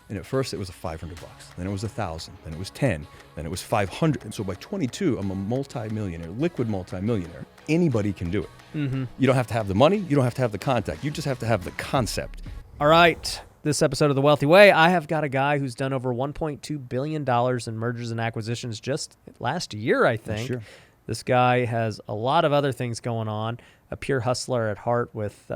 And at first it was $500, then it was $1,000, then it was 10, then it was 500. And so by 22, I'm a multi-millionaire, liquid multi-millionaire. Anybody can do it. Mm-hmm. You don't have to have the money. You don't have to have the contact. You just have to have the concept. All right. This episode of The Wealthy Way, I have got a guy who's done over $1.2 billion in mergers and acquisitions just last year, I think. Sure. This guy has a lot of other things going on, a pure hustler at heart with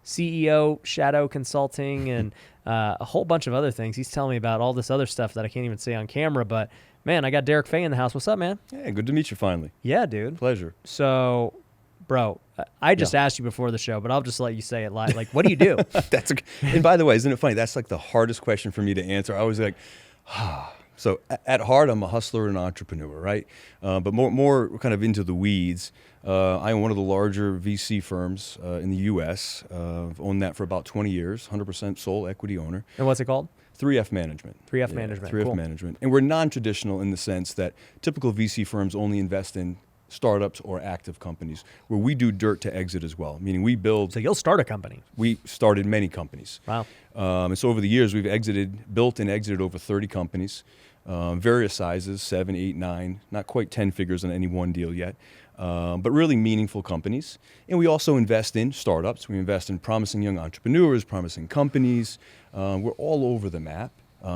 CEO, shadow consulting, and a whole bunch of other things. He's telling me about all this other stuff that I can't even say on camera, but man, I got Derik Fay in the house. What's up, man? Hey, good to meet you finally. Yeah, dude. Pleasure. So, bro, I just asked you before the show, but I'll just let you say it live. Like, what do you do? And by the way, isn't it funny? That's like the hardest question for me to answer. I was like, So at heart, I'm a hustler and entrepreneur, right? But more kind of into the weeds. I own one of the larger VC firms in the U.S. I've owned that for about 20 years, 100% sole equity owner. And what's it called? 3F Management. 3F Management. 3F Cool. Management. And we're non-traditional in the sense that typical VC firms only invest in startups or active companies, where we do dirt to exit as well, meaning we build. So you'll start a company. We started many companies. Wow. And so over the years, we've built and exited over 30 companies, various sizes, 7, 8, 9, not quite 10 figures on any one deal yet, but really meaningful companies. And we also invest in startups. We invest in promising young entrepreneurs, promising companies. We're all over the map.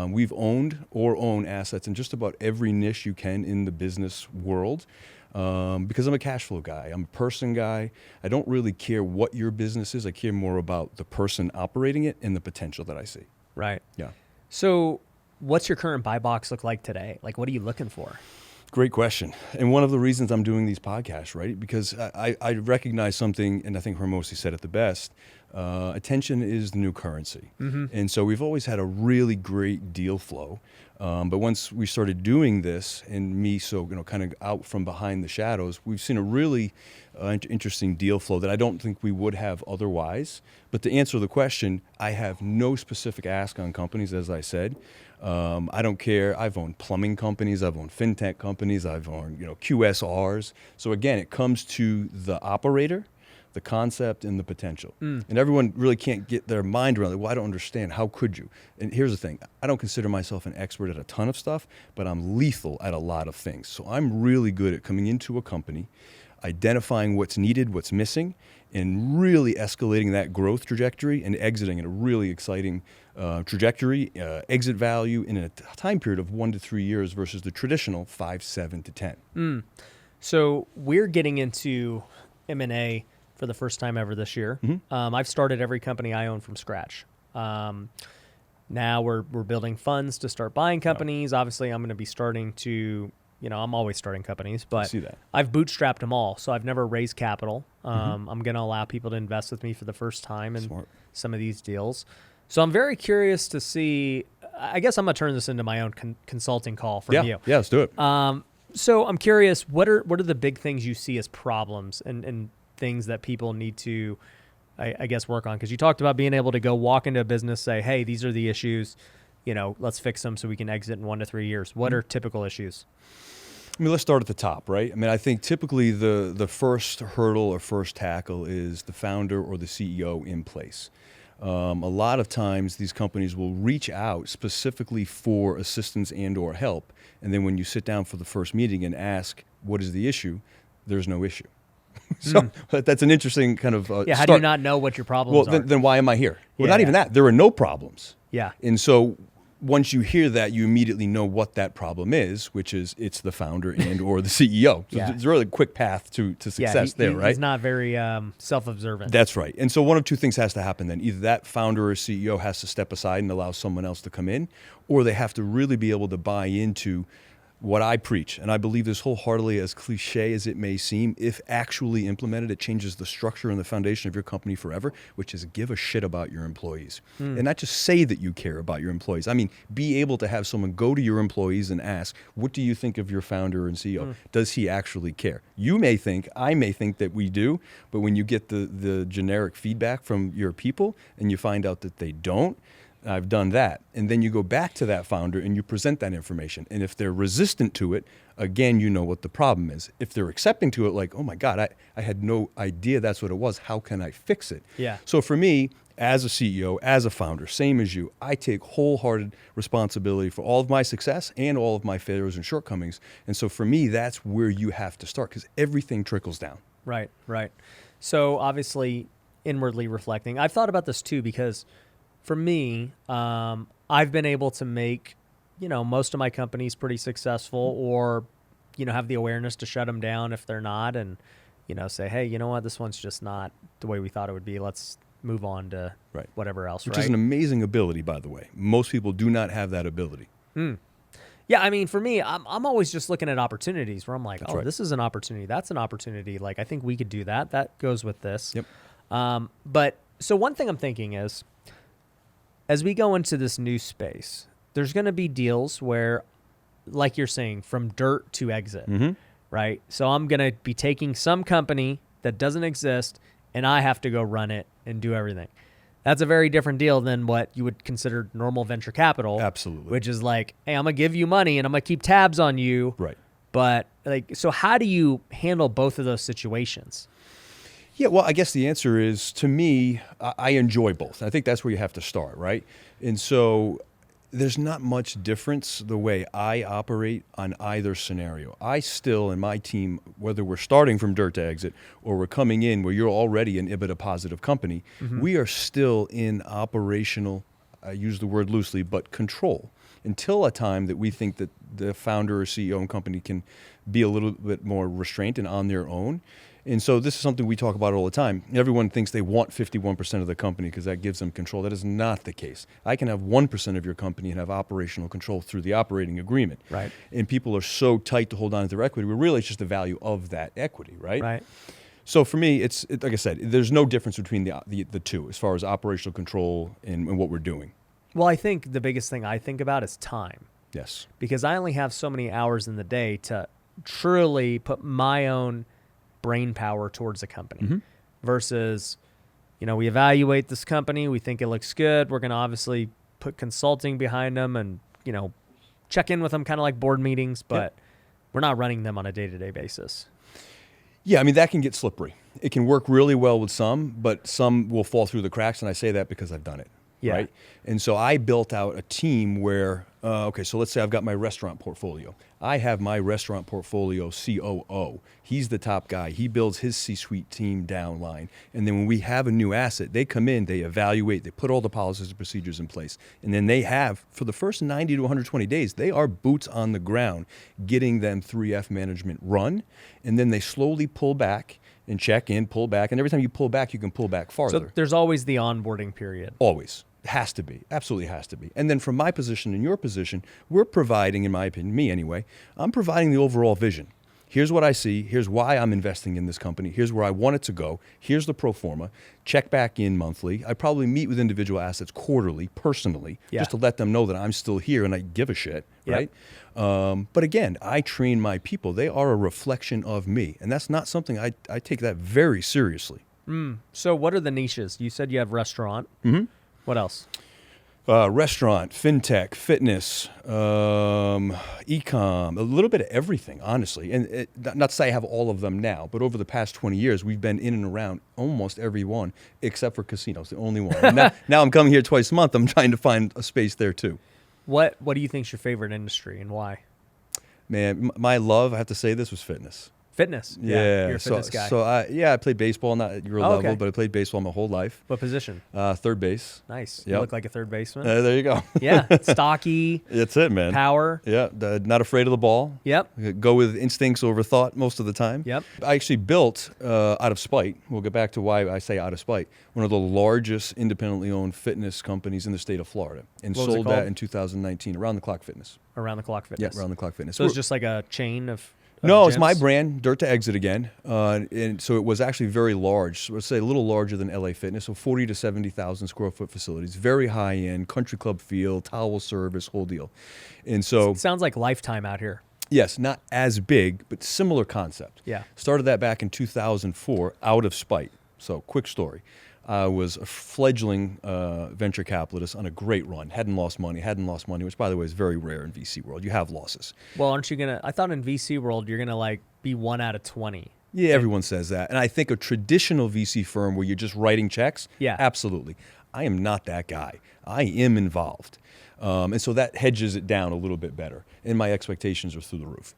We've owned or own assets in just about every niche you can in the business world. Because I'm a cash flow guy. I'm a person guy. I don't really care what your business is. I care more about the person operating it and the potential that I see. Right. Yeah. So what's your current buy box look like today? Like, what are you looking for? Great question. And one of the reasons I'm doing these podcasts, right? Because I recognize something, and I think Hermosi said it the best, attention is the new currency. Mm-hmm. And so we've always had a really great deal flow. But once we started doing this, and me kind of out from behind the shadows, we've seen a really interesting deal flow that I don't think we would have otherwise. But to answer the question, I have no specific ask on companies, as I said. I don't care. I've owned plumbing companies. I've owned fintech companies. I've owned QSRs. So again, it comes to the operator, the concept, and the potential. And everyone really can't get their mind around it. Well, I don't understand. How could you? And here's the thing. I don't consider myself an expert at a ton of stuff, but I'm lethal at a lot of things. So I'm really good at coming into a company, identifying what's needed, what's missing, and really escalating that growth trajectory and exiting in a really exciting trajectory, exit value in a time period of 1 to 3 years versus the traditional 5, 7 to 10. So we're getting into M&A for the first time ever this year. Mm-hmm. I've started every company I own from scratch. Now we're building funds to start buying companies. Obviously, I'm going to be starting to, I'm always starting companies, but I see that. I've bootstrapped them all. So I've never raised capital. I'm going to allow people to invest with me for the first time in some of these deals. So I'm very curious to see, I guess I'm going to turn this into my own consulting call from you. Yeah, let's do it. So I'm curious, what are the big things you see as problems and things that people need to, I guess, work on? Because you talked about being able to go walk into a business, say, hey, these are the issues, let's fix them so we can exit in 1 to 3 years. What are typical issues? Let's start at the top, right? I think typically the first hurdle or first tackle is the founder or the CEO in place. A lot of times these companies will reach out specifically for assistance and or help. And then when you sit down for the first meeting and ask, what is the issue? There's no issue. So that's an interesting kind of how start. do you not know what your problems are? Then why am I here? Well, Yeah, not even that. There are no problems. Yeah. And so once you hear that, you immediately know what that problem is, which is it's the founder and or the CEO. So it's a really quick path to success right? He's not very self-observant. That's right. And so one of two things has to happen then. Either that founder or CEO has to step aside and allow someone else to come in, or they have to really be able to buy into what I preach. And I believe this wholeheartedly, as cliche as it may seem, if actually implemented, it changes the structure and the foundation of your company forever, which is give a shit about your employees. And not just say that you care about your employees. Be able to have someone go to your employees and ask, what do you think of your founder and CEO? Does he actually care? You may think, I may think that we do, but when you get the generic feedback from your people and you find out that they don't, I've done that. And then you go back to that founder and you present that information. And if they're resistant to it, again, you know what the problem is. If they're accepting to it, like, oh my God, I had no idea that's what it was. How can I fix it? Yeah. So for me, as a CEO, as a founder, same as you, I take wholehearted responsibility for all of my success and all of my failures and shortcomings. And so for me, that's where you have to start, because everything trickles down. Right, right. So obviously, inwardly reflecting, I've thought about this too, because for me, I've been able to make, most of my companies pretty successful, or, have the awareness to shut them down if they're not, and, say, hey, you know what, this one's just not the way we thought it would be. Let's move on to whatever else, Which is an amazing ability, by the way. Most people do not have that ability. Yeah, I mean, for me, I'm always just looking at opportunities where I'm like, That's right. This is an opportunity. That's an opportunity. Like, I think we could do that. That goes with this. Yep. But so one thing I'm thinking is, as we go into this new space, there's going to be deals where, like you're saying, from dirt to exit, right? So I'm going to be taking some company that doesn't exist, and I have to go run it and do everything. That's a very different deal than what you would consider normal venture capital. Absolutely. Which is like, hey, I'm going to give you money and I'm going to keep tabs on you. Right. But so how do you handle both of those situations? Yeah, well, I guess the answer is, to me, I enjoy both. I think that's where you have to start, right? And so there's not much difference the way I operate on either scenario. I still, and my team, whether we're starting from dirt to exit or we're coming in where you're already an EBITDA positive company, we are still in operational, I use the word loosely, but control, until a time that we think that the founder or CEO and company can be a little bit more restrained and on their own. And so this is something we talk about all the time. Everyone thinks they want 51% of the company because that gives them control. That is not the case. I can have 1% of your company and have operational control through the operating agreement. Right. And people are so tight to hold on to their equity, but really it's just the value of that equity, right? Right. So for me, it's like I said, there's no difference between the two as far as operational control and what we're doing. Well, I think the biggest thing I think about is time. Yes. Because I only have so many hours in the day to truly put my own brain power towards a company versus, we evaluate this company, we think it looks good. We're going to obviously put consulting behind them and, check in with them, kind of like board meetings, but we're not running them on a day-to-day basis. Yeah, I mean, that can get slippery. It can work really well with some, but some will fall through the cracks. And I say that because I've done it. Yeah. Right. And so I built out a team where, so let's say I've got my restaurant portfolio. I have my restaurant portfolio COO. He's the top guy. He builds his C-suite team downline. And then when we have a new asset, they come in, they evaluate, they put all the policies and procedures in place. And then they have, for the first 90 to 120 days, they are boots on the ground, getting them 3F management run. And then they slowly pull back and check in, pull back. And every time you pull back, you can pull back farther. So there's always the onboarding period. Always. Has to be. Absolutely has to be. And then from my position and your position, we're providing, in my opinion, me anyway, I'm providing the overall vision. Here's what I see. Here's why I'm investing in this company. Here's where I want it to go. Here's the pro forma. Check back in monthly. I probably meet with individual assets quarterly, personally, just to let them know that I'm still here and I give a shit, right? But again, I train my people. They are a reflection of me. And that's not something I take that very seriously. So what are the niches? You said you have restaurant. What else? Restaurant, fintech, fitness, e-com, a little bit of everything, honestly. And not to say I have all of them now, but over the past 20 years, we've been in and around almost every one, except for casinos, the only one. And now I'm coming here twice a month. I'm trying to find a space there too. What do you think is your favorite industry and why? Man, my love, I have to say this, was fitness. Fitness. Yeah, you're a fitness guy. So I played baseball, not at your level, but I played baseball my whole life. What position? Third base. Nice. Yep. You look like a third baseman. There you go. Yeah, stocky. That's it, man. Power. Yeah, not afraid of the ball. Yep. Go with instincts over thought most of the time. Yep. I actually built, out of spite, we'll get back to why I say out of spite, one of the largest independently owned fitness companies in the state of Florida, and What was it sold called? that in 2019, Around the Clock Fitness. Around the Clock Fitness. Yeah, Around the Clock Fitness. So it's just like a chain of No, it's gyms? my brand, Dirt to Exit again. And so it was actually very large. So let's say a little larger than LA Fitness. So 40 to 70,000 square foot facilities, very high end, country club feel, towel service, whole deal. And so, It sounds like Lifetime out here. yes, not as big, but similar concept. Yeah. Started that back in 2004 out of spite. So quick story. I was a fledgling venture capitalist on a great run. Hadn't lost money, which, by the way, is very rare in VC world. You have losses. Well, aren't you gonna? I thought in VC world you're gonna like be 1 out of 20. Yeah, everyone says that. And I think a traditional VC firm where you're just writing checks, Yeah. absolutely. I am not that guy. I am involved. And so that hedges it down a little bit better. And my expectations are through the roof.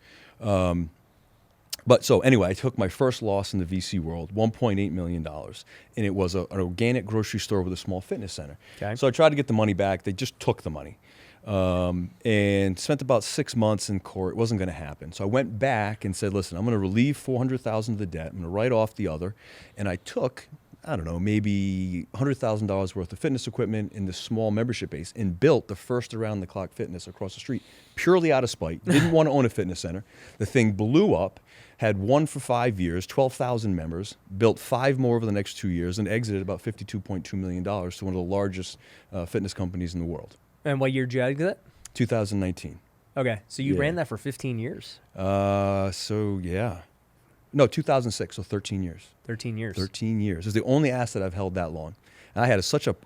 But so anyway, I took my first loss in the VC world, $1.8 million. And it was an organic grocery store with a small fitness center. Okay. So I tried to get the money back. They just took the money. And spent about 6 months in court. It wasn't going to happen. So I went back and said, listen, I'm going to relieve $400,000 of the debt. I'm going to write off the other. And I took, I don't know, maybe $100,000 worth of fitness equipment in this small membership base and built the first around-the-clock fitness across the street purely out of spite. Didn't want to own a fitness center. The thing blew up, had one for 5 years, 12,000 members, built 5 more over the next 2 years, and exited about $52.2 million to one of the largest fitness companies in the world. And what year did you exit? 2019. Okay, so you Yeah. ran that for 15 years. So yeah. No, 2006, so 13 years. 13 years. 13 years. It's the only asset I've held that long. And I had such a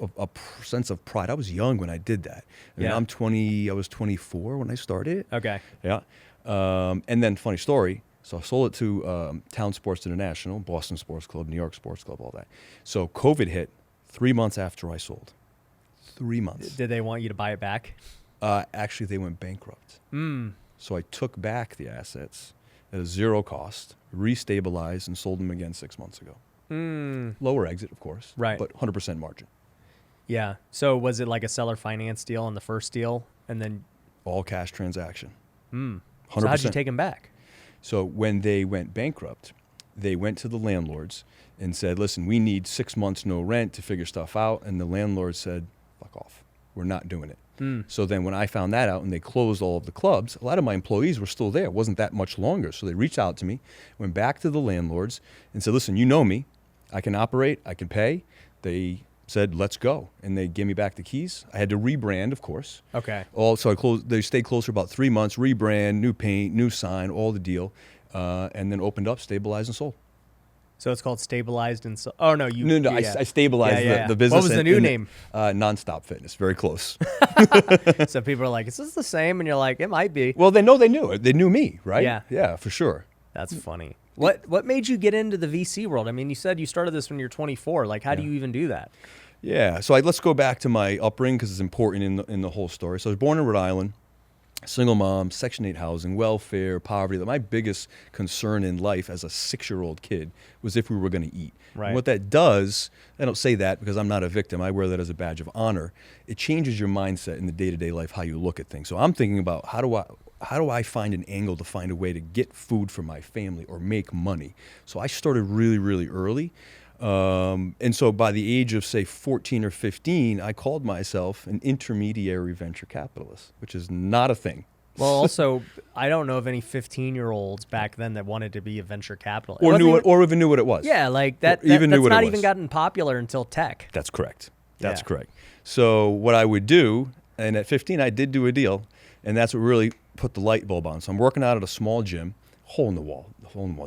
sense of pride. I was young when I did that. I mean, Yeah. I was 24 when I started. Okay. Yeah. And then, funny story, so I sold it to Town Sports International, Boston Sports Club, New York Sports Club, all that. So COVID hit 3 months after I sold. 3 months. Did they want you to buy it back? Actually, they went bankrupt. So I took back the assets at a zero cost, restabilized, and sold them again 6 months ago. Lower exit, of course, Right. but 100% margin. Yeah. So was it like a seller finance deal on the first deal, and then All cash transaction. 100%. so how'd you take them back? So when they went bankrupt, they went to the landlords and said, listen, we need 6 months no rent to figure stuff out. And the landlord said, fuck off. We're not doing it. So then when I found that out and they closed all of the clubs, a lot of my employees were still there. It wasn't that much longer. So they reached out to me, went back to the landlords and said, listen, you know me. I can operate. I can pay. They said, let's go. And they gave me back the keys. I had to rebrand, of course. Okay. So I closed. They stayed closed for about 3 months, rebrand, new paint, new sign, all the deal. And then opened up, stabilized, and sold. So it's called stabilized and so. Oh no, you. No, yeah. I stabilized the business. What was the new name? Nonstop Fitness. Very close. So people are like, "Is this the same?" And you're like, "It might be." Well, they knew it. They knew me, right? Yeah. Yeah, for sure. That's funny. What made you get into the VC world? I mean, you said you started this when you're 24. Like, how do you even do that? Yeah. So let's go back to my upbringing because it's important in the whole story. So I was born in Rhode Island. Single mom, Section 8 housing, welfare, poverty. My biggest concern in life as a 6-year-old kid was if we were going to eat. Right. And what that does, I don't say that because I'm not a victim. I wear that as a badge of honor. It changes your mindset in the day-to-day life, how you look at things. So I'm thinking about how do I find an angle to find a way to get food for my family or make money? So I started really, really early. And so by the age of, say, 14 or 15, I called myself an intermediary venture capitalist, which is not a thing. Well, also, I don't know of any 15-year-olds back then that wanted to be a venture capitalist. Or even knew what it was. Yeah, like that. Even knew that's what it not was. even gotten popular until tech. That's correct. That's Yeah. correct. So what I would do, and at 15, I did do a deal, and that's what really put the light bulb on. So I'm working out at a small gym, hole in the wall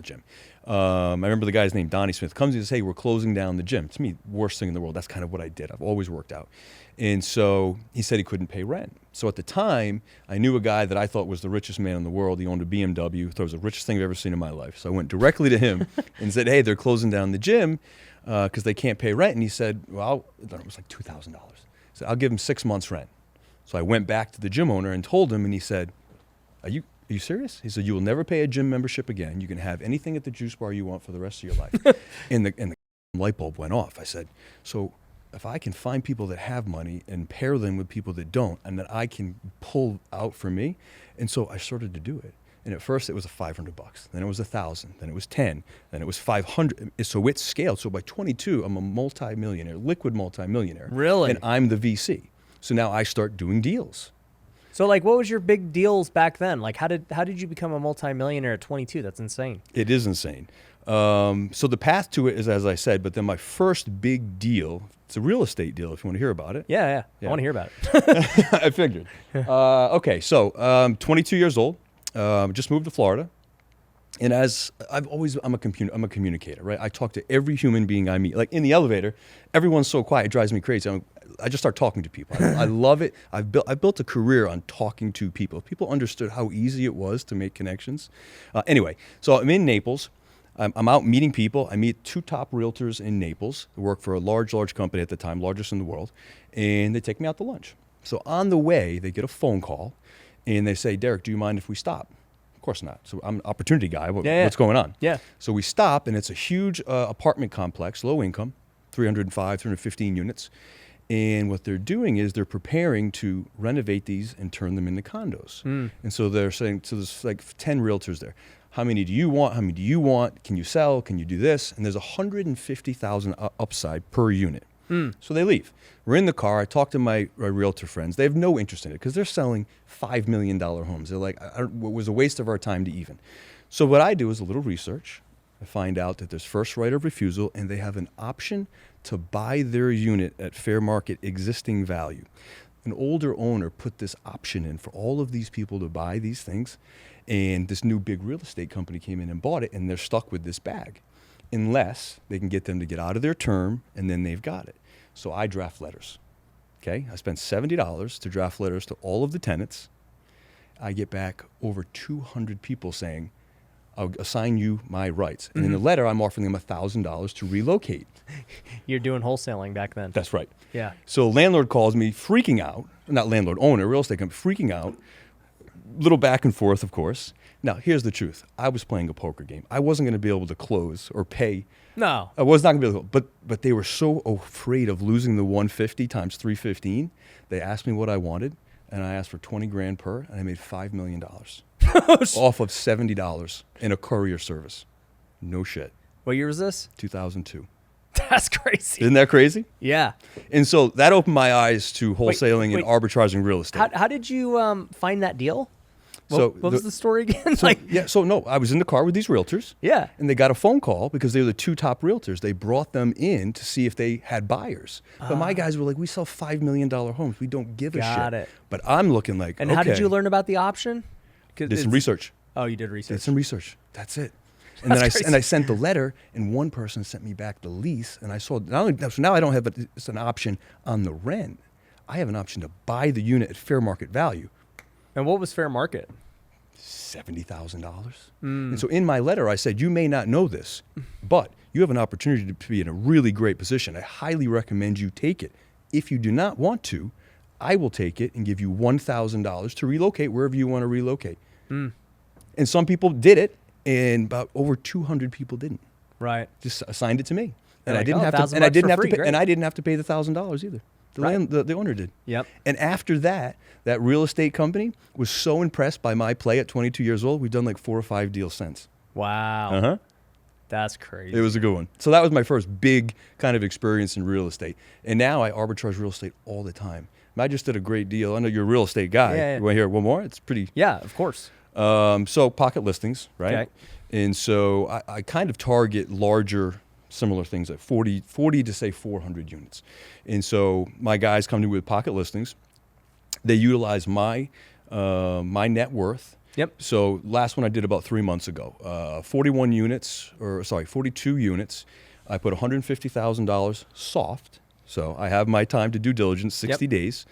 gym. I remember the guy's name, Donnie Smith, comes and says, hey, we're closing down the gym. To me, worst thing in the world. That's kind of what I did. I've always worked out. And so he said he couldn't pay rent. So at the time, I knew a guy that I thought was the richest man in the world. He owned a BMW. Thought it was the richest thing I've ever seen in my life. So I went directly to him and said, hey, they're closing down the gym because they can't pay rent. And he said, well, it was like $2,000. So I'll give him 6 months rent. So I went back to the gym owner and told him, and he said, Are you serious? He said, you will never pay a gym membership again. You can have anything at the juice bar you want for the rest of your life. and the light bulb went off. I said, so if I can find people that have money and pair them with people that don't, and that I can pull out for me. And so I started to do it. And at first it was $500, then it was $1,000, then it was 10, then it was 500. So it scaled. So by 22, I'm a multimillionaire, liquid multimillionaire. Really? And I'm the VC. So now I start doing deals. So like, what was your big deals back then? Like, how did you become a multimillionaire at 22? That's insane. It is insane. So the path to it is, as I said, but then my first big deal, it's a real estate deal if you want to hear about it. Yeah. I want to hear about it. I figured. Okay, so 22 years old, just moved to Florida. And as I'm a communicator, right? I talk to every human being I meet. Like in the elevator, everyone's so quiet, it drives me crazy. I just start talking to people. I love it. I built a career on talking to people. People understood how easy it was to make connections. Anyway, so I'm in Naples. I'm out meeting people. I meet 2 top realtors in Naples who work for a large company at the time, largest in the world, and they take me out to lunch. So on the way, they get a phone call, and they say, Derik, do you mind if we stop? Of course not. So I'm an opportunity guy. What's going on? Yeah. So we stop, and it's a huge apartment complex, low income, 305, 315 units. And what they're doing is they're preparing to renovate these and turn them into condos. And so they're saying, so there's like 10 realtors there. How many do you want? How many do you want? Can you sell? Can you do this? And there's 150,000 upside per unit. So they leave. We're in the car. I talk to my realtor friends. They have no interest in it because they're selling $5 million homes. They're like, it was a waste of our time to even. So what I do is a little research. I find out that there's first right of refusal, and they have an option to buy their unit at fair market existing value. An older owner put this option in for all of these people to buy these things, and this new big real estate company came in and bought it, and they're stuck with this bag unless they can get them to get out of their term, and then they've got it. So I draft letters. Okay, I spent $70 to draft letters to all of the tenants. I get back over 200 people saying, I'll assign you my rights. And in the letter, I'm offering them $1,000 to relocate. You're doing wholesaling back then. That's right. Yeah. So landlord calls me freaking out, not landlord, owner, real estate company, freaking out. Little back and forth, of course. Now, here's the truth. I was playing a poker game. I wasn't going to be able to close or pay. No. I was not going to be able to, but they were so afraid of losing the 150 times 315. They asked me what I wanted, and I asked for 20 grand per, and I made $5 million off of $70 in a courier service. No shit. What year was this? 2002. That's crazy. Isn't that crazy? Yeah. And so that opened my eyes to wholesaling wait. and arbitraging real estate. How did you find that deal? So What was the story again? I was in the car with these realtors. Yeah. And they got a phone call because they were the 2 top realtors. They brought them in to see if they had buyers. But my guys were like, we sell $5 million homes. We don't give a shit. Got it. But I'm looking like, And okay. how did you learn about the option? Did some research. Oh, you did research. Did some research. That's it. And then I sent the letter, and one person sent me back the lease, and I saw so now I don't have it's an option on the rent. I have an option to buy the unit at fair market value. And what was fair market? $70,000. And so in my letter, I said, you may not know this, but you have an opportunity to be in a really great position. I highly recommend you take it. If you do not want to, I will take it and give you $1,000 to relocate wherever you want to relocate. And some people did it, and about over 200 people didn't. Right. Just assigned it to me, and Like, I didn't have to. $1,000 And I didn't have for to free, pay. great. And I didn't have to pay the $1,000 either. The owner did. Yep. And after that, that real estate company was so impressed by my play at 22 years old. We've done like 4 or 5 deals since. Wow. That's crazy. It was a good one. So that was my first big kind of experience in real estate. And now I arbitrage real estate all the time. I just did a great deal. I know you're a real estate guy. Yeah. You want to hear one more? It's pretty. Yeah, of course. So pocket listings, right? Okay. And so I kind of target larger, similar things like 40 to say 400 units. And so my guys come to me with pocket listings. They utilize my net worth. Yep. So last one I did about 3 months ago, 42 units. I put $150,000 soft. So I have my time to due diligence, 60 days.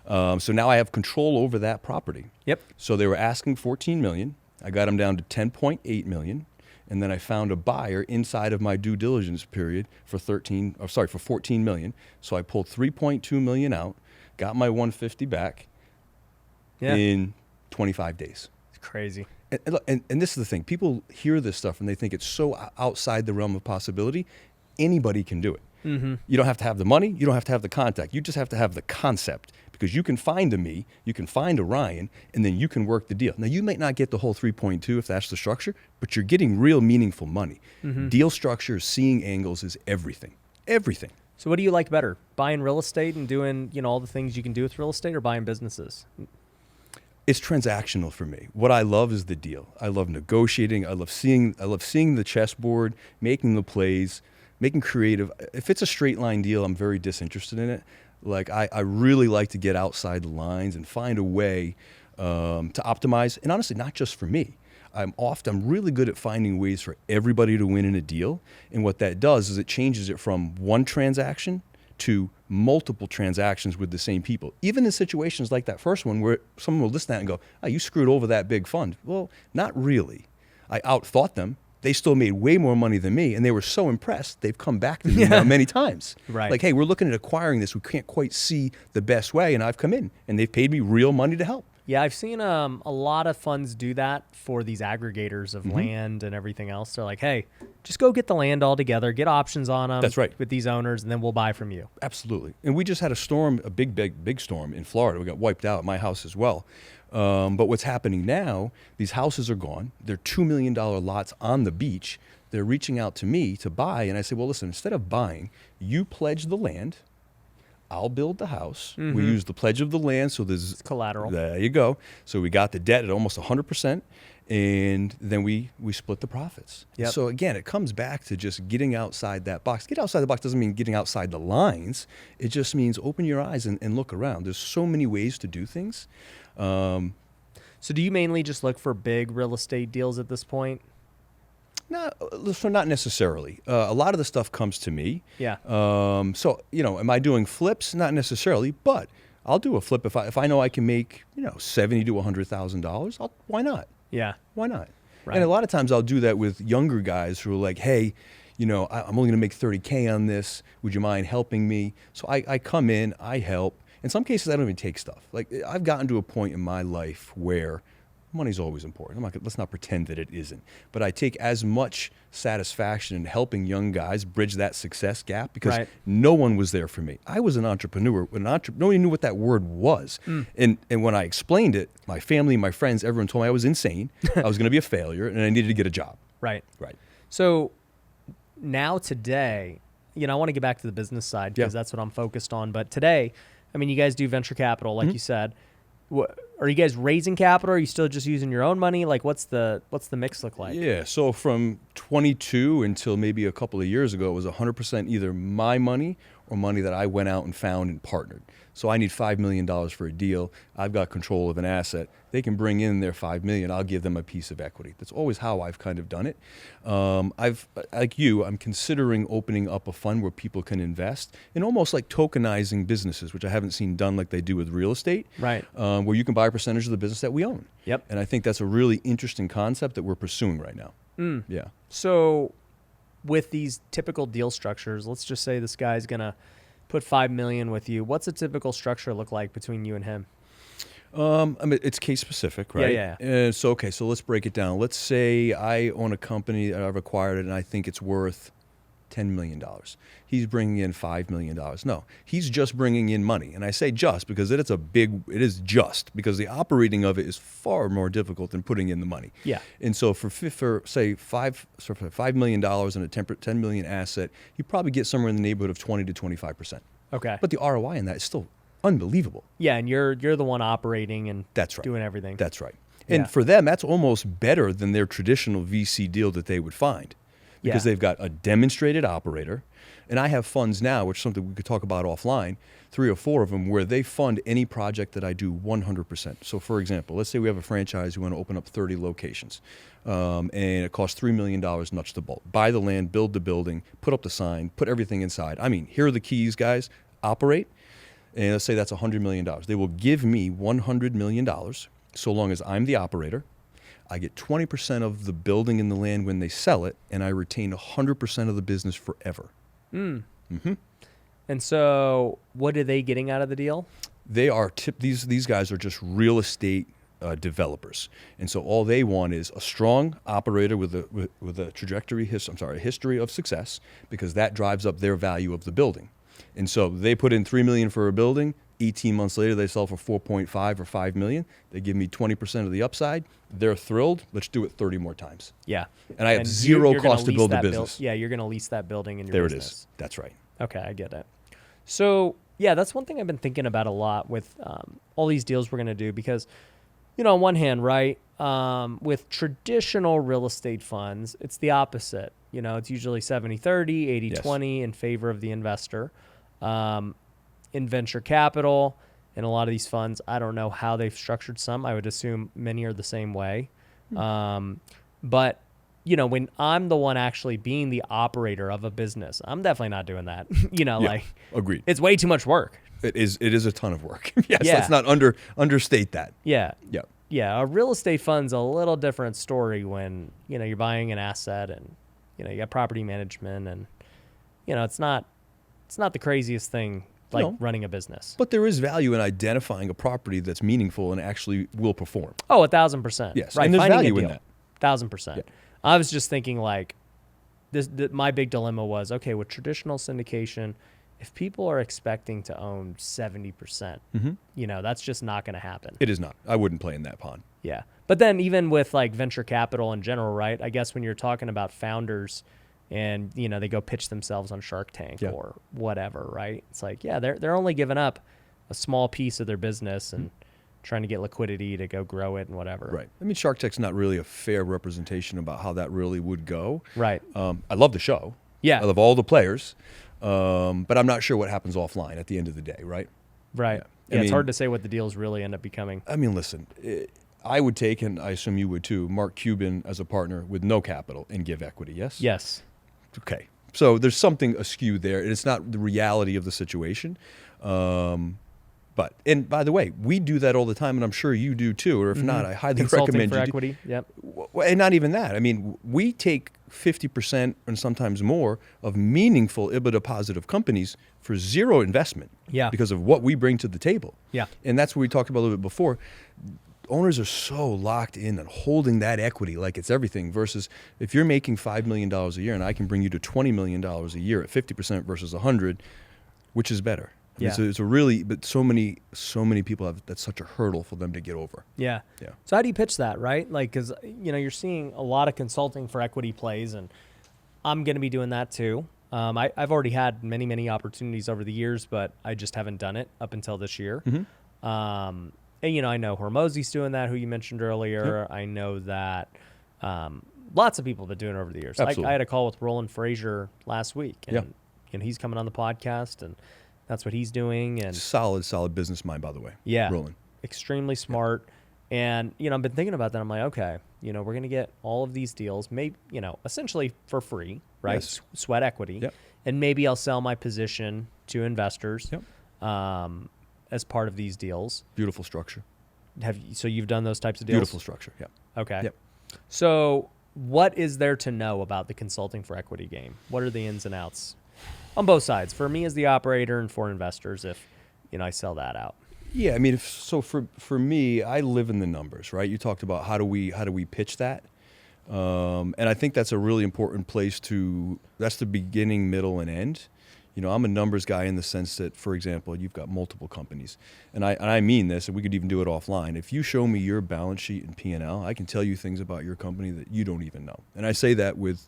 So now I have control over that property. Yep. So they were asking $14 million. I got them down to $10.8 million. And then I found a buyer inside of my due diligence period for $14 million. So I pulled $3.2 million out, got my $150 back in 25 days. It's crazy. And this is the thing. People hear this stuff and they think it's so outside the realm of possibility. Anybody can do it. Mm-hmm. You don't have to have the money. You don't have to have the contact. You just have to have the concept, because you can find a me, you can find a Ryan, and then you can work the deal. Now, you might not get the whole 3.2 if that's the structure, but you're getting real meaningful money. Mm-hmm. Deal structure, seeing angles is everything. Everything. So what do you like better? Buying real estate and doing, all the things you can do with real estate, or buying businesses? It's transactional for me. What I love is the deal. I love negotiating. I love seeing the chessboard, making the plays, making creative. If it's a straight line deal, I'm very disinterested in it. Like I really like to get outside the lines and find a way to optimize. And honestly, not just for me. I'm really good at finding ways for everybody to win in a deal. And what that does is it changes it from one transaction to multiple transactions with the same people. Even in situations like that first one where someone will listen to that and go, oh, you screwed over that big fund. Well, not really. I outthought them. They still made way more money than me, and they were so impressed, they've come back to me now many times. Right. Like, hey, we're looking at acquiring this. We can't quite see the best way, and I've come in, and they've paid me real money to help. Yeah, I've seen a lot of funds do that for these aggregators of land and everything else. They're like, hey, just go get the land all together, get options on them. That's right. With these owners, and then we'll buy from you. Absolutely. And we just had a storm, a big storm in Florida. We got wiped out at my house as well. But what's happening now, these houses are gone. They're $2 million lots on the beach. They're reaching out to me to buy. And I say, well, listen, instead of buying, you pledge the land. I'll build the house. We use the pledge of the land. So there's Collateral. There you go. So we got the debt at almost 100%. And then we split the profits. Yep. So again, it comes back to just getting outside that box. Get outside the box doesn't mean getting outside the lines. It just means open your eyes and look around. There's so many ways to do things. So do you mainly just look for big real estate deals at this point? Not necessarily. A lot of the stuff comes to me. Yeah. So, am I doing flips? Not necessarily, but I'll do a flip if I know I can make, $70,000 to $100,000. Why not? Yeah. Why not? Right. And a lot of times I'll do that with younger guys who are like, hey, I'm only going to make $30K on this. Would you mind helping me? So I come in, I help. In some cases, I don't even take stuff. Like, I've gotten to a point in my life where money's always important. Let's not pretend that it isn't. But I take as much satisfaction in helping young guys bridge that success gap because no one was there for me. I was an entrepreneur. Nobody knew what that word was. And when I explained it, my family, my friends, everyone told me I was insane. I was going to be a failure, and I needed to get a job. Right. Right. So now today, I want to get back to the business side because that's what I'm focused on. But today, you guys do venture capital, like you said. Are you guys raising capital? Or are you still just using your own money? Like, what's the mix look like? Yeah, so from 22 until maybe a couple of years ago, it was 100% either my money or money that I went out and found and partnered. So I need $5 million for a deal. I've got control of an asset. They can bring in their $5 million. I'll give them a piece of equity. That's always how I've kind of done it. I'm considering opening up a fund where people can invest in almost like tokenizing businesses, which I haven't seen done like they do with real estate. Right. Where you can buy a percentage of the business that we own. Yep. And I think that's a really interesting concept that we're pursuing right now. Yeah. So with these typical deal structures, let's just say this guy's going to put $5 million with you. What's a typical structure look like between you and him? It's case specific, right? Yeah. So let's break it down. Let's say I own a company, I've acquired it, and I think it's worth $10 million. He's bringing in $5 million. No, he's just bringing in money. And I say just because it is just because the operating of it is far more difficult than putting in the money. Yeah. And so for say $5 million and a $10 million asset, you probably get somewhere in the neighborhood of 20 to 25%. Okay. But the ROI in that is still unbelievable. Yeah, and you're the one operating and that's right. doing everything. That's right. And for them, that's almost better than their traditional VC deal that they would find. Because they've got a demonstrated operator. And I have funds now, which is something we could talk about offline, 3 or 4 of them, where they fund any project that I do 100%. So for example, let's say we have a franchise, we want to open up 30 locations. And it costs $3 million nuts to bolt. Buy the land, build the building, put up the sign, put everything inside. Here are the keys, guys. Operate. And let's say that's $100 million. They will give me $100 million so long as I'm the operator. I get 20% of the building and the land when they sell it, and I retain 100% of the business forever. And so what are they getting out of the deal? They are these guys are just real estate developers, and so all they want is a strong operator with a history of success, because that drives up their value of the building. And so they put in $3 million for a building. 18 months later, they sell for 4.5 or 5 million. They give me 20% of the upside. They're thrilled. Let's do it 30 more times. Yeah. And I have zero cost to build the business. You're going to lease that building in your business. There it is. That's right. Okay, I get it. So, that's one thing I've been thinking about a lot with all these deals we're going to do because, on one hand, right, with traditional real estate funds, it's the opposite. It's usually 70-30, 80-20 in favor of the investor. In venture capital, in a lot of these funds, I don't know how they've structured some. I would assume many are the same way. But when I'm the one actually being the operator of a business, I'm definitely not doing that. Like Agreed. it's way too much work. It is a ton of work. Yes, Yeah. let's not understate that. Yeah. Yeah. Yeah. A real estate fund's a little different story when, you're buying an asset and, you got property management and, it's not the craziest thing like running a business. But there is value in identifying a property that's meaningful and actually will perform. Oh, 1,000%. Yes, Right. and there's Finding value a in deal. that. 1,000%. Yeah. I was just thinking like my big dilemma was, okay, with traditional syndication, if people are expecting to own 70%, that's just not going to happen. It is not. I wouldn't play in that pond. Yeah. But then even with like venture capital in general, right? I guess when you're talking about founders and, they go pitch themselves on Shark Tank or whatever, right? It's like, yeah, they're only giving up a small piece of their business and trying to get liquidity to go grow it and whatever. Right. I mean, Shark Tank's not really a fair representation about how that really would go. Right. I love the show. Yeah. I love all the players. But I'm not sure what happens offline at the end of the day, right? Right. Yeah. Yeah, it's hard to say what the deals really end up becoming. I mean, listen, I would take, and I assume you would too, Mark Cuban as a partner with no capital and give equity, yes? Yes. Okay. So there's something askew there. It's not the reality of the situation. And by the way, we do that all the time, and I'm sure you do too, or if not, I highly Consulting recommend for you equity. Yep. And not even that. I mean, we take 50% and sometimes more of meaningful EBITDA positive companies for zero investment because of what we bring to the table. Yeah. And that's what we talked about a little bit before. Owners are so locked in on holding that equity like it's everything versus if you're making $5 million a year and I can bring you to $20 million a year at 50% versus 100, which is better? Yeah. It's a really, but so many people have, that's such a hurdle for them to get over. Yeah. Yeah. So how do you pitch that, right? Like, because, you're seeing a lot of consulting for equity plays, and I'm going to be doing that too. I've already had many, many opportunities over the years, but I just haven't done it up until this year. And, I know Hormozy's doing that, who you mentioned earlier. Yep. I know that lots of people have been doing it over the years. I had a call with Roland Frazier last week, and he's coming on the podcast, and that's what he's doing. And solid business mind, by the way. Yeah. Roland. Extremely smart. And, I've been thinking about that. I'm like, okay, we're going to get all of these deals, maybe, essentially for free, right? Yes. Sweat equity. Yep. And maybe I'll sell my position to investors Yep. As part of these deals. Beautiful structure. So you've done those types of deals? Beautiful structure, yeah. Okay. Yep. So what is there to know about the consulting for equity game? What are the ins and outs on both sides? For me as the operator and for investors if, I sell that out. Yeah, I mean, for me, I live in the numbers, right? You talked about how do we pitch that, and I think that's a really important place that's the beginning, middle, and end. I'm a numbers guy in the sense that, for example, you've got multiple companies, and I mean this, and we could even do it offline. If you show me your balance sheet and P&L, I can tell you things about your company that you don't even know, and I say that with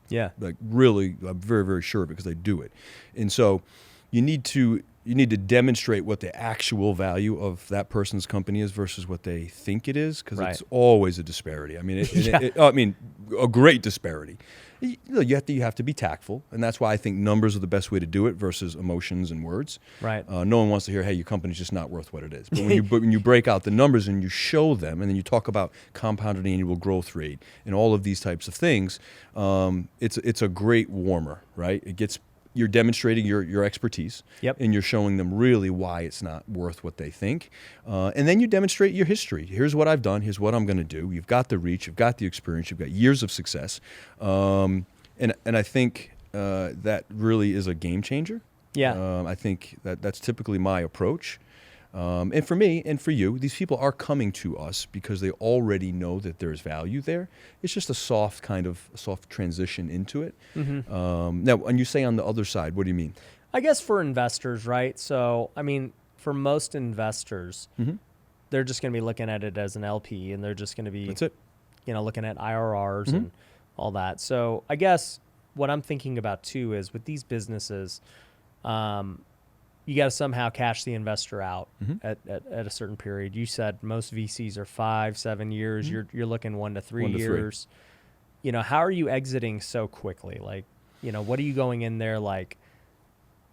really, I'm very, very sure because I do it, and so you need to demonstrate what the actual value of that person's company is versus what they think it is, because it's always a disparity. I mean, a great disparity. You have to be tactful, and that's why I think numbers are the best way to do it versus emotions and words. Right. No one wants to hear, "Hey, your company's just not worth what it is." But when you break out the numbers and you show them, and then you talk about compounded annual growth rate and all of these types of things, it's a great warmer, right? You're demonstrating your expertise, and you're showing them really why it's not worth what they think. And then you demonstrate your history. Here's what I've done. Here's what I'm going to do. You've got the reach. You've got the experience. You've got years of success. And I think that really is a game changer. Yeah. I think that's typically my approach. And for me and for you, these people are coming to us because they already know that there's value there. It's just a soft transition into it. Mm-hmm. Now, when you say on the other side, what do you mean? I guess for investors, right? So, I mean, for most investors, they're just going to be looking at it as an LP, and they're just going to be, that's it. Looking at IRRs and all that. So I guess what I'm thinking about too is with these businesses, you got to somehow cash the investor out at a certain period. You said most VCs are 5-7 years. You're looking 1 to 3 years. How are you exiting so quickly? Like, what are you going in there like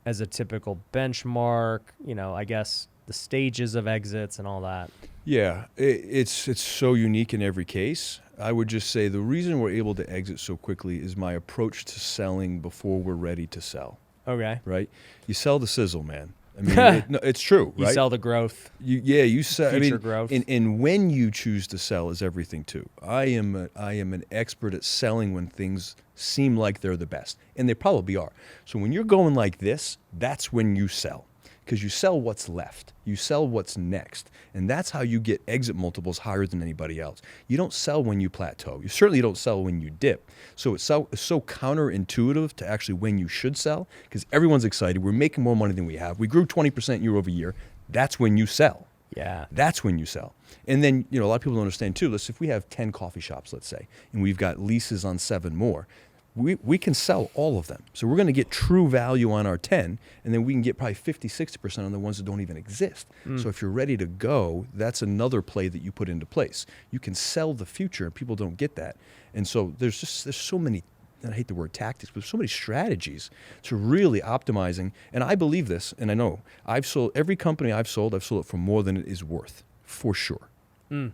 as a typical benchmark? I guess the stages of exits and all that. Yeah, it's so unique in every case. I would just say the reason we're able to exit so quickly is my approach to selling before we're ready to sell. Okay. Right? You sell the sizzle, man. I mean, no, it's true, You right? sell the growth. You sell. Future growth. And when you choose to sell is everything too. I am an expert at selling when things seem like they're the best, and they probably are. So when you're going like this, that's when you sell, because you sell what's left. You sell what's next, and that's how you get exit multiples higher than anybody else. You don't sell when you plateau. You certainly don't sell when you dip. So it's so counterintuitive to actually when you should sell, because everyone's excited. We're making more money than we have. We grew 20% year over year. That's when you sell. Yeah. That's when you sell. And then, a lot of people don't understand too. If we have 10 coffee shops, let's say, and we've got leases on 7 more, we can sell all of them. So we're going to get true value on our 10, and then we can get probably 50, 60% on the ones that don't even exist. So if you're ready to go, that's another play that you put into place. You can sell the future, and people don't get that. And so there's so many, and I hate the word tactics, but so many strategies to really optimizing. And I believe this, and I know I've sold every company I've sold it for more than it is worth, for sure.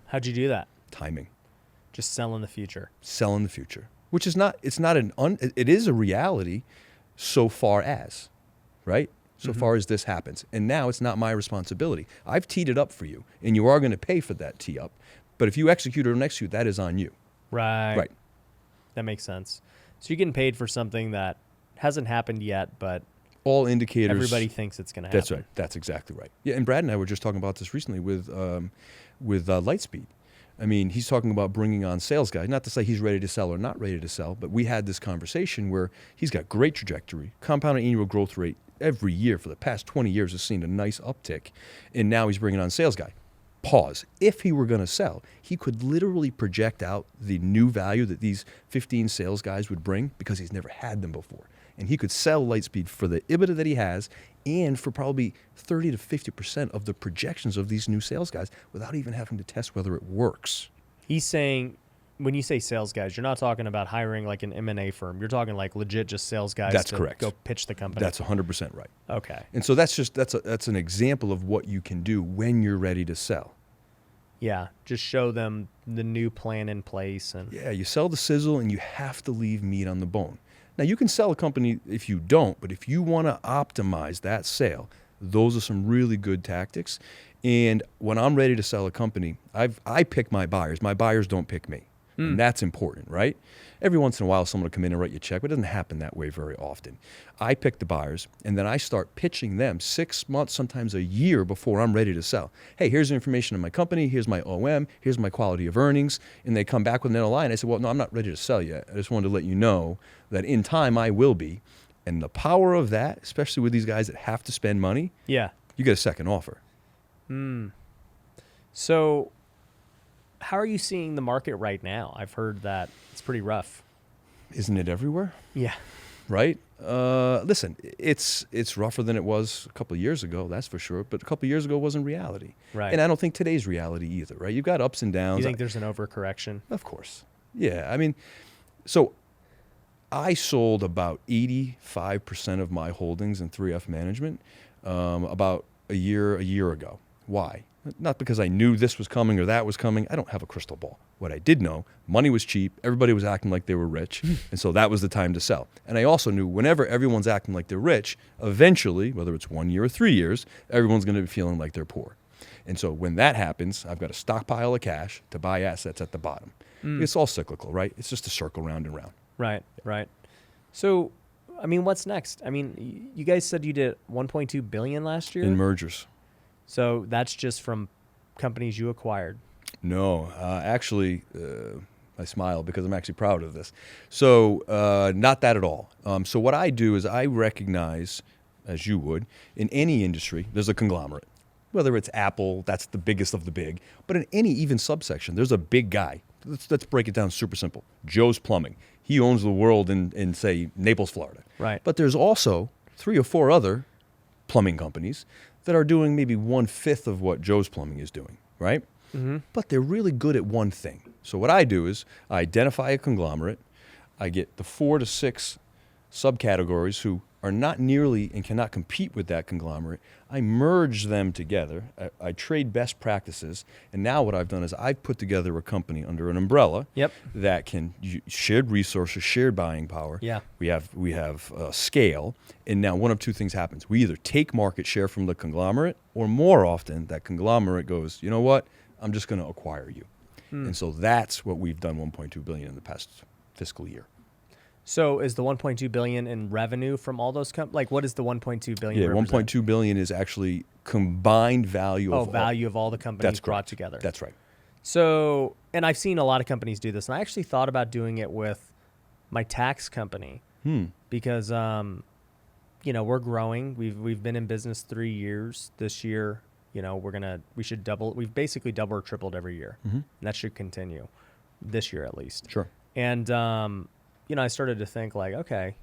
How'd you do that? Timing. Just selling the future. Selling the future. Which is not, it is a reality so far as, right? So far as this happens. And now it's not my responsibility. I've teed it up for you, and you are going to pay for that tee up. But if you execute or don't execute, that is on you. Right. Right. That makes sense. So you're getting paid for something that hasn't happened yet, but All indicators. everybody thinks it's going to happen. That's right. That's exactly right. Yeah, and Brad and I were just talking about this recently with Lightspeed. I mean, he's talking about bringing on sales guys. Not to say he's ready to sell or not ready to sell, but we had this conversation where he's got great trajectory, compounded annual growth rate every year for the past 20 years has seen a nice uptick, and now he's bringing on sales guy. Pause. If he were going to sell, he could literally project out the new value that these 15 sales guys would bring because he's never had them before. And he could sell Lightspeed for the EBITDA that he has and for probably 30 to 50% of the projections of these new sales guys without even having to test whether it works. He's saying, when you say sales guys, you're not talking about hiring like an M&A firm. You're talking like legit just sales guys. That's to correct. Go pitch the company. That's 100% right. Okay. And so that's an example of what you can do when you're ready to sell. Yeah. Just show them the new plan in place. And Yeah, you sell the sizzle and you have to leave meat on the bone. Now, you can sell a company if you don't, but if you want to optimize that sale, those are some really good tactics. And when I'm ready to sell a company, I pick my buyers. My buyers don't pick me. And that's important, right? Every once in a while, someone will come in and write you a check, but it doesn't happen that way very often. I pick the buyers, and then I start pitching them 6 months, sometimes a year before I'm ready to sell. Hey, here's the information on my company. Here's my OM. Here's my quality of earnings. And they come back with an LI, and I say, well, no, I'm not ready to sell yet. I just wanted to let you know that in time I will be. And the power of that, especially with these guys that have to spend money, yeah. you get a second offer. So how are you seeing the market right now? I've heard that it's pretty rough. Isn't it everywhere? Yeah. Right? Listen, it's rougher than it was a couple of years ago, that's for sure. But a couple of years ago wasn't reality. Right. And I don't think today's reality either, right? You've got ups and downs. You think there's an overcorrection? Of course. Yeah. I mean, so I sold about 85% of my holdings in 3F Management about a year ago. Why? Not because I knew this was coming or that was coming. I don't have a crystal ball. What I did know, money was cheap. Everybody was acting like they were rich. And so that was the time to sell. And I also knew whenever everyone's acting like they're rich, eventually, whether it's 1 year or 3 years, everyone's going to be feeling like they're poor. And so when that happens, I've got a stockpile of cash to buy assets at the bottom. It's all cyclical, right? It's just a circle round and round. Right, right. So, I mean, what's next? I mean, you guys said you did 1.2 billion last year? In mergers. So that's just from companies you acquired. No, actually, I smile because I'm actually proud of this. So not that at all. So what I do is I recognize, as you would, in any industry, there's a conglomerate. Whether it's Apple, that's the biggest of the big. But in any even subsection, there's a big guy. Let's break it down super simple. Joe's Plumbing. He owns the world in say, Naples, Florida. Right. But there's also 3 or 4 other plumbing companies that are doing maybe 1/5 of what Joe's Plumbing is doing, right? But they're really good at one thing. So what I do is I identify a conglomerate. I get the 4 to 6 subcategories who are not nearly and cannot compete with that conglomerate, I merge them together. I trade best practices. And now what I've done is I've put together a company under an umbrella that can shared resources, shared buying power. Yeah. We have scale. And now one of two things happens. We either take market share from the conglomerate, or more often that conglomerate goes, you know what, I'm just going to acquire you. And so that's what we've done, $1.2 billion in the past fiscal year. So is the 1.2 billion in revenue from all those companies? Like, what is the 1.2 billion? Yeah, 1.2 billion is actually combined value of all the companies brought together. That's right. So, and I've seen a lot of companies do this, and I actually thought about doing it with my tax company because, we're growing. We've been in business 3 years. This year, we've basically doubled or tripled every year, and that should continue this year at least. Sure. And I started to think like, okay,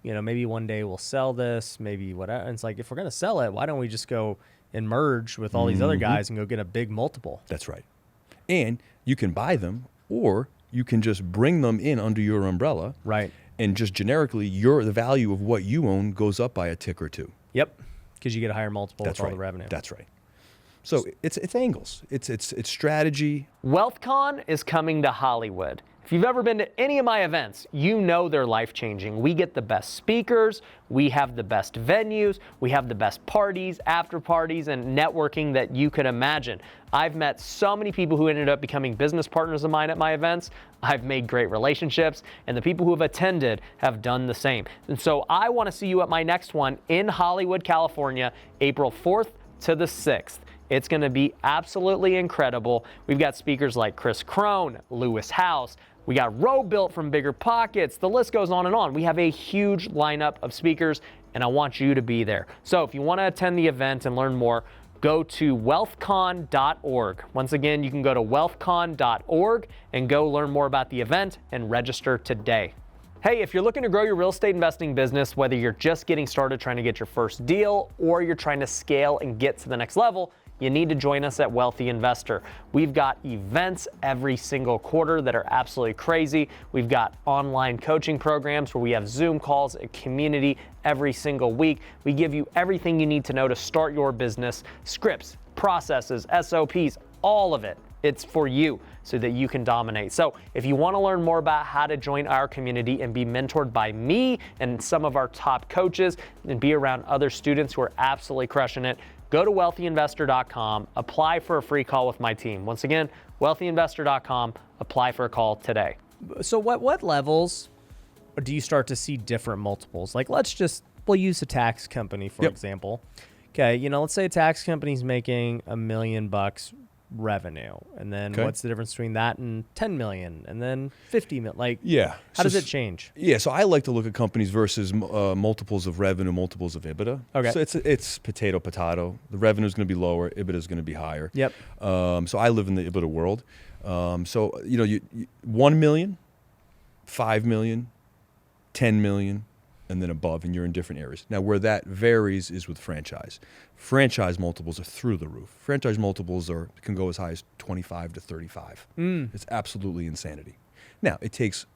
maybe one day we'll sell this, maybe whatever. And it's like, if we're going to sell it, why don't we just go and merge with all these other guys and go get a big multiple? That's right. And you can buy them, or you can just bring them in under your umbrella. Right. And just generically, the value of what you own goes up by a tick or two. Yep. Because you get a higher multiple with all the revenue. That's right. So it's angles. It's strategy. WealthCon is coming to Hollywood. If you've ever been to any of my events, you know they're life-changing. We get the best speakers, we have the best venues, we have the best parties, after parties, and networking that you could imagine. I've met so many people who ended up becoming business partners of mine at my events. I've made great relationships, and the people who have attended have done the same. And so I want to see you at my next one in Hollywood, California, April 4th to the 6th. It's going to be absolutely incredible. We've got speakers like Chris Crone, Lewis House. We got Row Built from Bigger Pockets. The list goes on and on. We have a huge lineup of speakers, and I want you to be there. So if you want to attend the event and learn more, go to wealthcon.org. Once again, you can go to wealthcon.org and go learn more about the event and register today. Hey, if you're looking to grow your real estate investing business, whether you're just getting started trying to get your first deal or you're trying to scale and get to the next level, you need to join us at Wealthy Investor. We've got events every single quarter that are absolutely crazy. We've got online coaching programs where we have Zoom calls, a community every single week. We give you everything you need to know to start your business, scripts, processes, SOPs, all of it. It's for you so that you can dominate. So if you want to learn more about how to join our community and be mentored by me and some of our top coaches and be around other students who are absolutely crushing it, go to wealthyinvestor.com, apply for a free call with my team. Once again, wealthyinvestor.com, apply for a call today. So what levels do you start to see different multiples? Like we'll use a tax company, for example. Okay, let's say a tax company's making $1 million revenue, and then what's the difference between that and 10 million and then 50 million? Like, how does it change? Yeah, so I like to look at companies versus multiples of revenue, multiples of EBITDA. Okay. So it's potato. The revenue is going to be lower, EBITDA is going to be higher. Yep. So I live in the EBITDA world. So you 1 million, 5 million, 10 million, and then above, and you're in different areas. Now, where that varies is with franchise. Franchise multiples are through the roof. Franchise multiples can go as high as 25 to 35. It's absolutely insanity. Now, it takes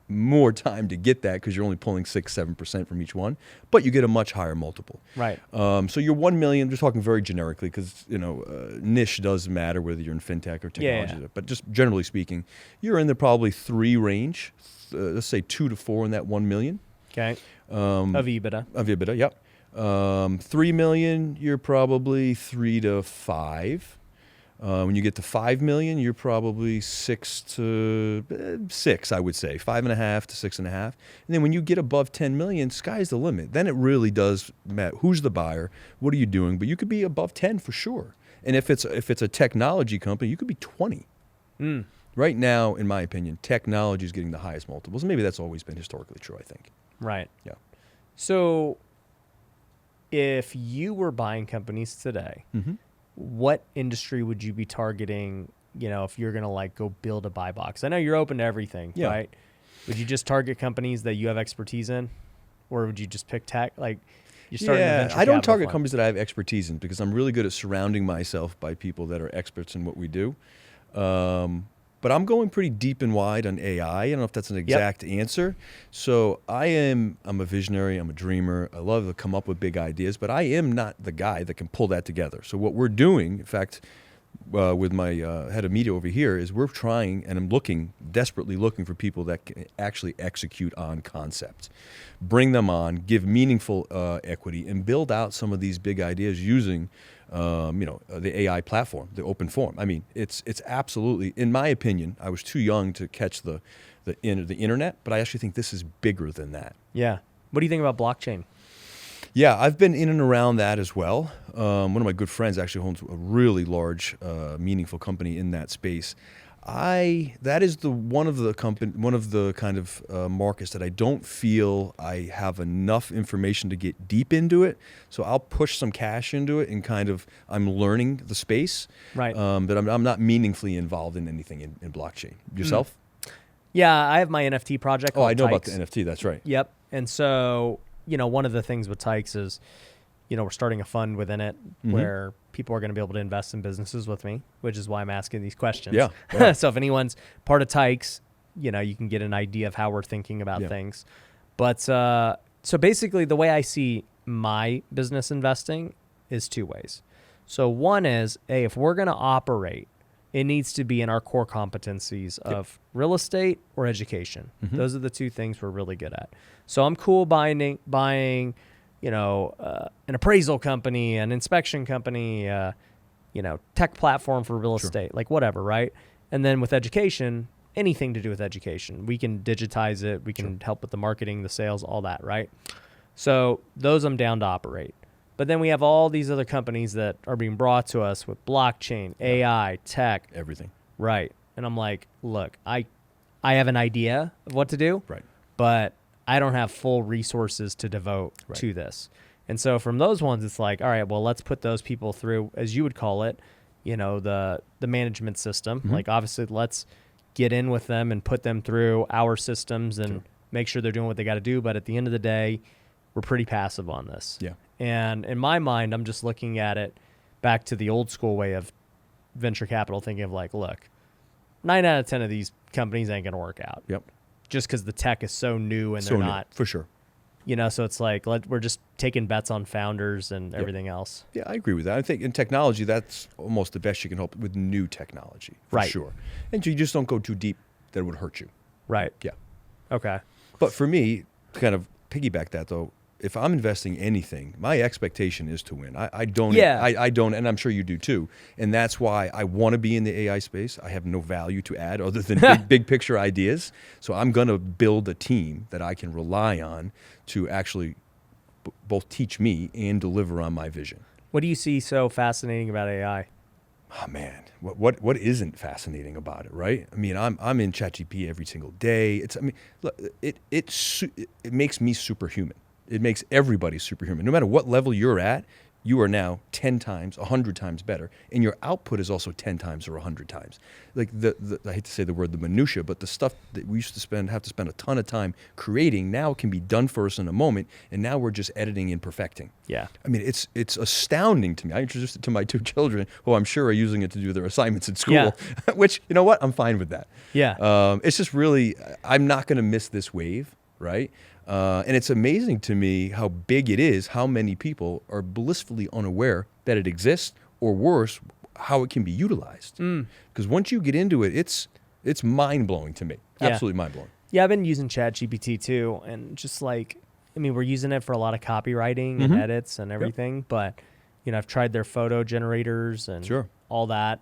more time to get that because you're only pulling 6-7% from each one, but you get a much higher multiple. Right. So you're 1 million. Just talking very generically because niche does matter whether you're in fintech or technology. Yeah. But just generally speaking, you're in the probably 3 range. Let's say 2 to 4 in that 1 million. Okay. Of EBITDA. Of EBITDA, yep. 3 million, you're probably 3 to 5. When you get to 5 million, you're probably 6 to 6, I would say, 5.5 to 6.5. And then when you get above 10 million, sky's the limit. Then it really does matter. Who's the buyer? What are you doing? But you could be above 10 for sure. And if it's a technology company, you could be 20. Right now, in my opinion, technology is getting the highest multiples. Maybe that's always been historically true, I think. Right. Yeah. So if you were buying companies today, what industry would you be targeting, if you're going to go build a buy box? I know you're open to everything, right? Would you just target companies that you have expertise in? Or would you just pick tech? I don't target companies that I have expertise in because I'm really good at surrounding myself by people that are experts in what we do. but I'm going pretty deep and wide on AI. I don't know if that's an exact answer. So I'm a visionary. I'm a dreamer. I love to come up with big ideas, but I am not the guy that can pull that together. So what we're doing, in fact, with my head of media over here, is we're trying, and I'm desperately looking for people that can actually execute on concepts, bring them on, give meaningful equity, and build out some of these big ideas using, the AI platform, the open forum. I mean, it's absolutely, in my opinion, I was too young to catch the internet, but I actually think this is bigger than that. Yeah. What do you think about blockchain? Yeah, I've been in and around that as well. One of my good friends actually owns a really large, meaningful company in that space. That is one of the kind of markets that I don't feel I have enough information to get deep into it. So I'll push some cash into it and I'm learning the space. Right. But I'm not meaningfully involved in anything in blockchain. Yourself? Yeah, I have my NFT project. Oh, I know Tykes. about the NFT. That's right. Yep. And so, one of the things with Tykes is, we're starting a fund within it where people are going to be able to invest in businesses with me, which is why I'm asking these questions. Yeah. So if anyone's part of Tykes, you can get an idea of how we're thinking about things. But so basically the way I see my business investing is two ways. So one is, if we're going to operate, it needs to be in our core competencies of real estate or education. Those are the two things we're really good at. So I'm cool buying an appraisal company, an inspection company, tech platform for real estate, like whatever, right? And then with education, anything to do with education. We can digitize it. We can help with the marketing, the sales, all that, right? So those I'm down to operate. But then we have all these other companies that are being brought to us with blockchain, AI, tech. Everything. Right. And I'm like, look, I have an idea of what to do, Right. but I don't have full resources to devote to this. And so from those ones, it's like, all right, well, let's put those people through, as you would call it, the management system. Like, obviously, let's get in with them and put them through our systems and make sure they're doing what they got to do. But at the end of the day, we're pretty passive on this. Yeah. And in my mind, I'm just looking at it back to the old school way of venture capital, thinking of like, look, 9 out of 10 of these companies ain't going to work out. Yep. Just because the tech is so new and they're not. For sure. So it's like, we're just taking bets on founders and everything else. Yeah, I agree with that. I think in technology, that's almost the best you can hope with new technology, for sure. And you just don't go too deep that it would hurt you. Right. Yeah. Okay. But for me, to kind of piggyback that though, if I'm investing anything, my expectation is to win. I don't, and I'm sure you do too. And that's why I want to be in the AI space. I have no value to add other than big picture ideas. So I'm going to build a team that I can rely on to actually both teach me and deliver on my vision. What do you see so fascinating about AI? Oh man, what isn't fascinating about it, right? I mean, I'm in ChatGPT every single day. Look, it makes me superhuman. It makes everybody superhuman. No matter what level you're at, you are now 10 times, 100 times better. And your output is also 10 times or 100 times. Like I hate to say the word the minutia, but the stuff that we used to have to spend a ton of time creating now can be done for us in a moment. And now we're just editing and perfecting. Yeah. I mean, it's astounding to me. I introduced it to my 2 children who I'm sure are using it to do their assignments at school, which, you know what? I'm fine with that. Yeah. It's just really, I'm not going to miss this wave, right? And it's amazing to me how big it is, how many people are blissfully unaware that it exists, or worse, how it can be utilized. Because once you get into it, it's mind-blowing to me. Yeah. Absolutely mind-blowing. Yeah, I've been using ChatGPT too, and just like, we're using it for a lot of copywriting and edits and everything, but, I've tried their photo generators and all that.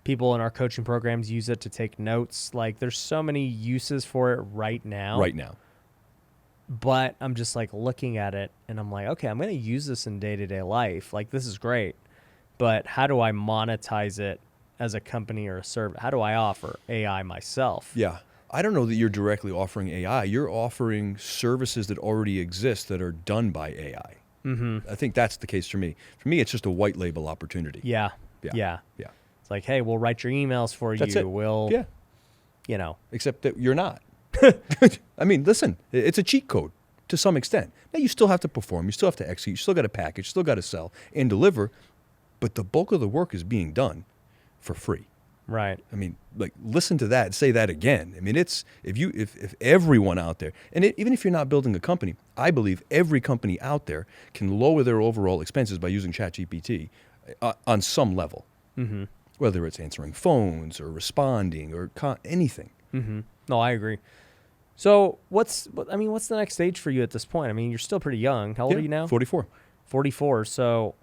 People in our coaching programs use it to take notes. Like, there's so many uses for it right now. Right now. But I'm just like looking at it and I'm like, okay, I'm going to use this in day-to-day life. Like, this is great, but how do I monetize it as a company or a service? How do I offer AI myself? Yeah. I don't know that you're directly offering AI. You're offering services that already exist that are done by AI. I think that's the case for me. For me, it's just a white label opportunity. Yeah. It's like, hey, we'll write your emails for That's you. it. We'll, Except that you're not. I mean, listen, it's a cheat code to some extent. Now, you still have to perform. You still have to execute. You still got to package. You still got to sell and deliver. But the bulk of the work is being done for free. Right. I mean, like, listen to that, say that again. I mean, it's, if everyone out there, and even if you're not building a company, I believe every company out there can lower their overall expenses by using ChatGPT on some level, whether it's answering phones or responding or anything. No, I agree. So what's the next stage for you at this point? I mean, you're still pretty young. How old are you now? 44. 44. So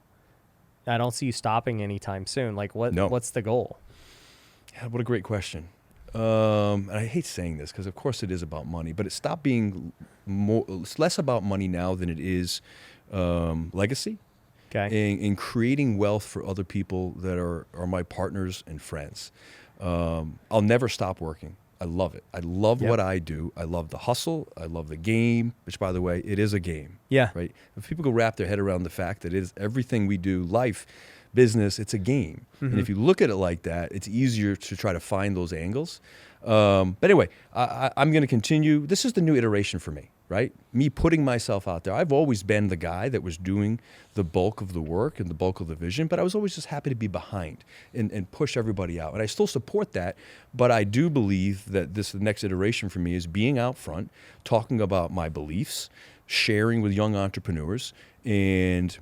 I don't see you stopping anytime soon. Like, No. what's the goal? Yeah, what a great question. And I hate saying this because, of course, it is about money, but it's less about money now than it is legacy. Okay. In creating wealth for other people that are my partners and friends. I'll never stop working. I love it. I love what I do. I love the hustle. I love the game, which, by the way, it is a game. Yeah. Right? If people can wrap their head around the fact that it is everything we do, life, business, it's a game. And if you look at it like that, it's easier to try to find those angles. But anyway, I'm going to continue. This is the new iteration for me, right? Me putting myself out there. I've always been the guy that was doing the bulk of the work and the bulk of the vision, but I was always just happy to be behind and push everybody out. And I still support that, but I do believe that the next iteration for me is being out front, talking about my beliefs, sharing with young entrepreneurs, and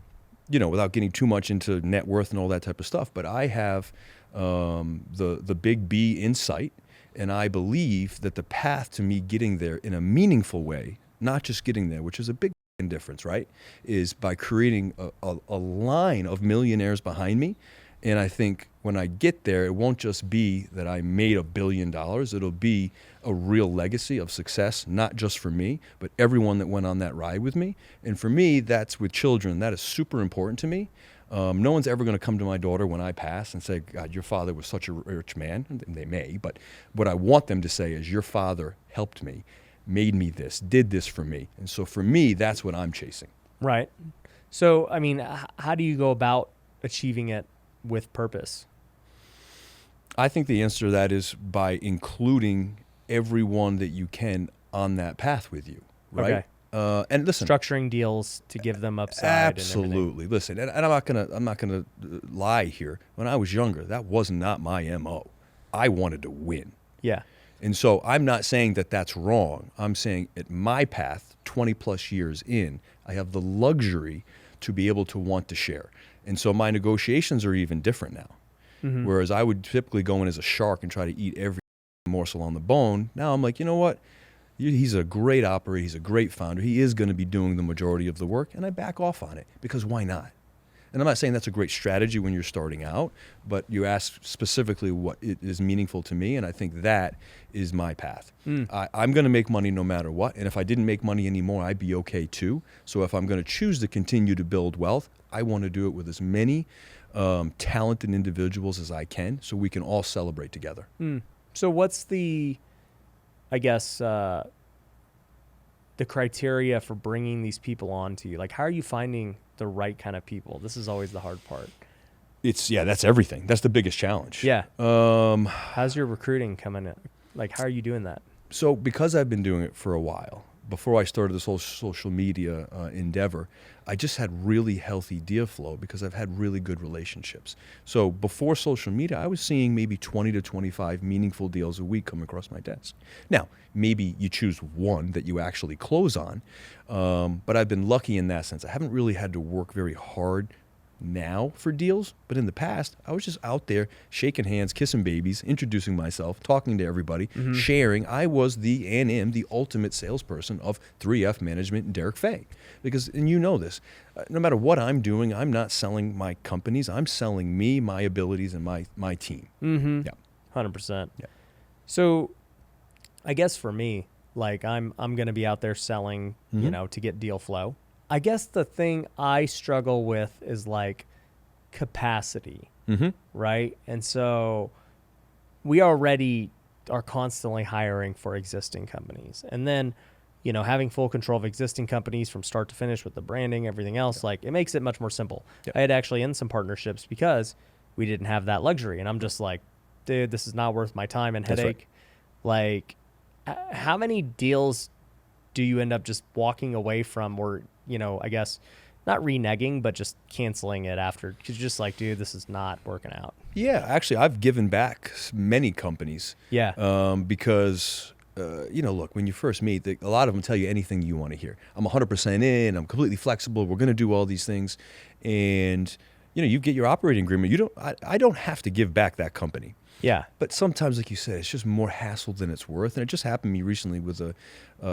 without getting too much into net worth and all that type of stuff. But I have the big B insight, and I believe that the path to me getting there in a meaningful way, not just getting there, which is a big difference, right, is by creating a line of millionaires behind me. And I think when I get there, it won't just be that I made $1 billion. It'll be a real legacy of success, not just for me, but everyone that went on that ride with me. And for me, that's with children. That is super important to me. No one's ever going to come to my daughter when I pass and say, God, your father was such a rich man. And they may, but what I want them to say is, your father helped me, made me this, did this for me. And so for me, that's what I'm chasing. Right. So, I mean, how do you go about achieving it with purpose? I think the answer to that is by including everyone that you can on that path with you, right? Okay. And listen, Structuring deals to give them upside. absolutely. Listen, and I'm not gonna lie here. When I was younger, that was not my MO. I wanted to win. Yeah. And so I'm not saying that that's wrong. I'm saying at my path, 20 plus years in, I have the luxury to be able to want to share. And so my negotiations are even different now. Whereas I would typically go in as a shark and try to eat every morsel on the bone. Now I'm like, you know what? He's a great operator. He's a great founder. He is going to be doing the majority of the work. And I back off on it because why not? And I'm not saying that's a great strategy when you're starting out, but you asked specifically what is meaningful to me, and I think that is my path. I'm going to make money no matter what, and if I didn't make money anymore, I'd be okay too. So if I'm going to choose to continue to build wealth, I want to do it with as many talented individuals as I can so we can all celebrate together. So what's the criteria for bringing these people on to you? Like, how are you finding the right kind of people? This is always the hard part. That's everything. That's the biggest challenge. Yeah. How's your recruiting coming in? Like, how are you doing that? So because I've been doing it for a while, before I started this whole social media endeavor, I just had really healthy deal flow because I've had really good relationships. So before social media, I was seeing maybe 20 to 25 meaningful deals a week come across my desk. Now, maybe you choose one that you actually close on, but I've been lucky in that sense. I haven't really had to work very hard now for deals, but in the past, I was just out there shaking hands, kissing babies, introducing myself, talking to everybody, sharing. I was am the ultimate salesperson of 3F Management and Derik Fay. Because, and you know this, no matter what I'm doing, I'm not selling my companies. I'm selling me, my abilities, and my team. Yeah. 100%. Yeah. So I guess for me, like I'm going to be out there selling, to get deal flow. I guess the thing I struggle with is like capacity, right? And so we already are constantly hiring for existing companies. And then, having full control of existing companies from start to finish with the branding, everything else, like it makes it much more simple. I had actually end some partnerships because we didn't have that luxury. And I'm just like, dude, this is not worth my time and headache. Right. Like, how many deals do you end up just walking away from or, I guess not reneging, but just canceling it after? Because you're just like, dude, this is not working out. Yeah, actually, I've given back many companies. Yeah. Because, look, when you first meet, a lot of them tell you anything you want to hear. I'm 100% in. I'm completely flexible. We're going to do all these things. And, you get your operating agreement. I don't have to give back that company. Yeah. But sometimes, like you said, it's just more hassle than it's worth. And it just happened to me recently with a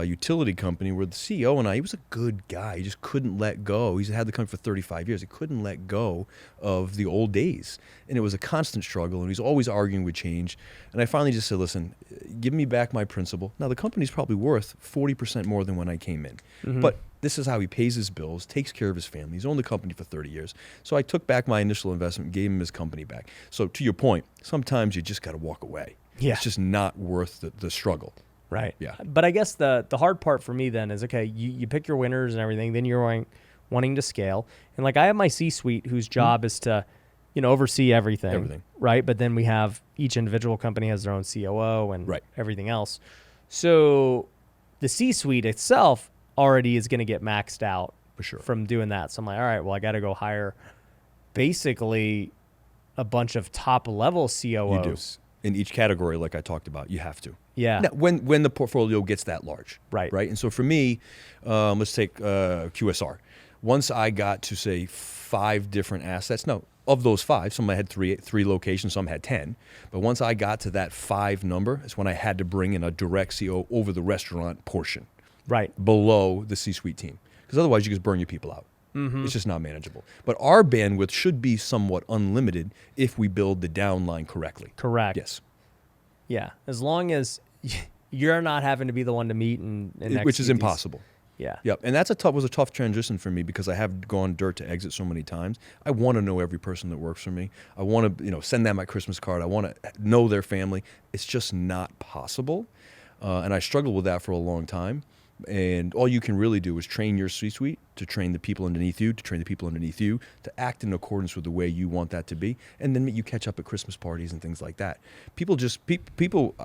utility company where the CEO and he was a good guy. He just couldn't let go. He's had the company for 35 years. He couldn't let go of the old days. And it was a constant struggle. And he's always arguing with change. And I finally just said, listen, give me back my principal. Now, the company's probably worth 40% more than when I came in. Mm-hmm. But this is how he pays his bills, takes care of his family. He's owned the company for 30 years. So I took back my initial investment, gave him his company back. So to your point, sometimes you just got to walk away. Yeah. It's just not worth the struggle. Right. Yeah. But I guess the hard part for me then is, okay, you pick your winners and everything, then you're wanting to scale. And like I have my C-suite whose job is to, oversee everything. Everything. Right. But then we have each individual company has their own COO and Right. everything else. So the C-suite itself already is going to get maxed out For sure. from doing that. So I'm like, all right, well, I got to go hire basically a bunch of top level COOs. You do. In each category, like I talked about, you have to. Yeah. Now, when the portfolio gets that large. Right. Right. And so for me, let's take QSR. Once I got to, say, 5 different assets, no, of those 5, some I had 3 locations, some had 10. But once I got to that 5 number, it's when I had to bring in a direct CO over the restaurant portion. Right. Below the C-suite team. Because otherwise you just burn your people out. Mm-hmm. It's just not manageable. But our bandwidth should be somewhat unlimited if we build the downline correctly. Correct. Yes. Yeah. As long as you're not having to be the one to meet and Which is execute these. impossible. Yeah. Yep. And that's was a tough transition for me because I have gone dirt to exit so many times. I want to know every person that works for me. I want to, send them my Christmas card. I want to know their family. It's just not possible. And I struggled with that for a long time. And all you can really do is train your C-suite to train the people underneath you, to train the people underneath you, to act in accordance with the way you want that to be. And then you catch up at Christmas parties and things like that. People,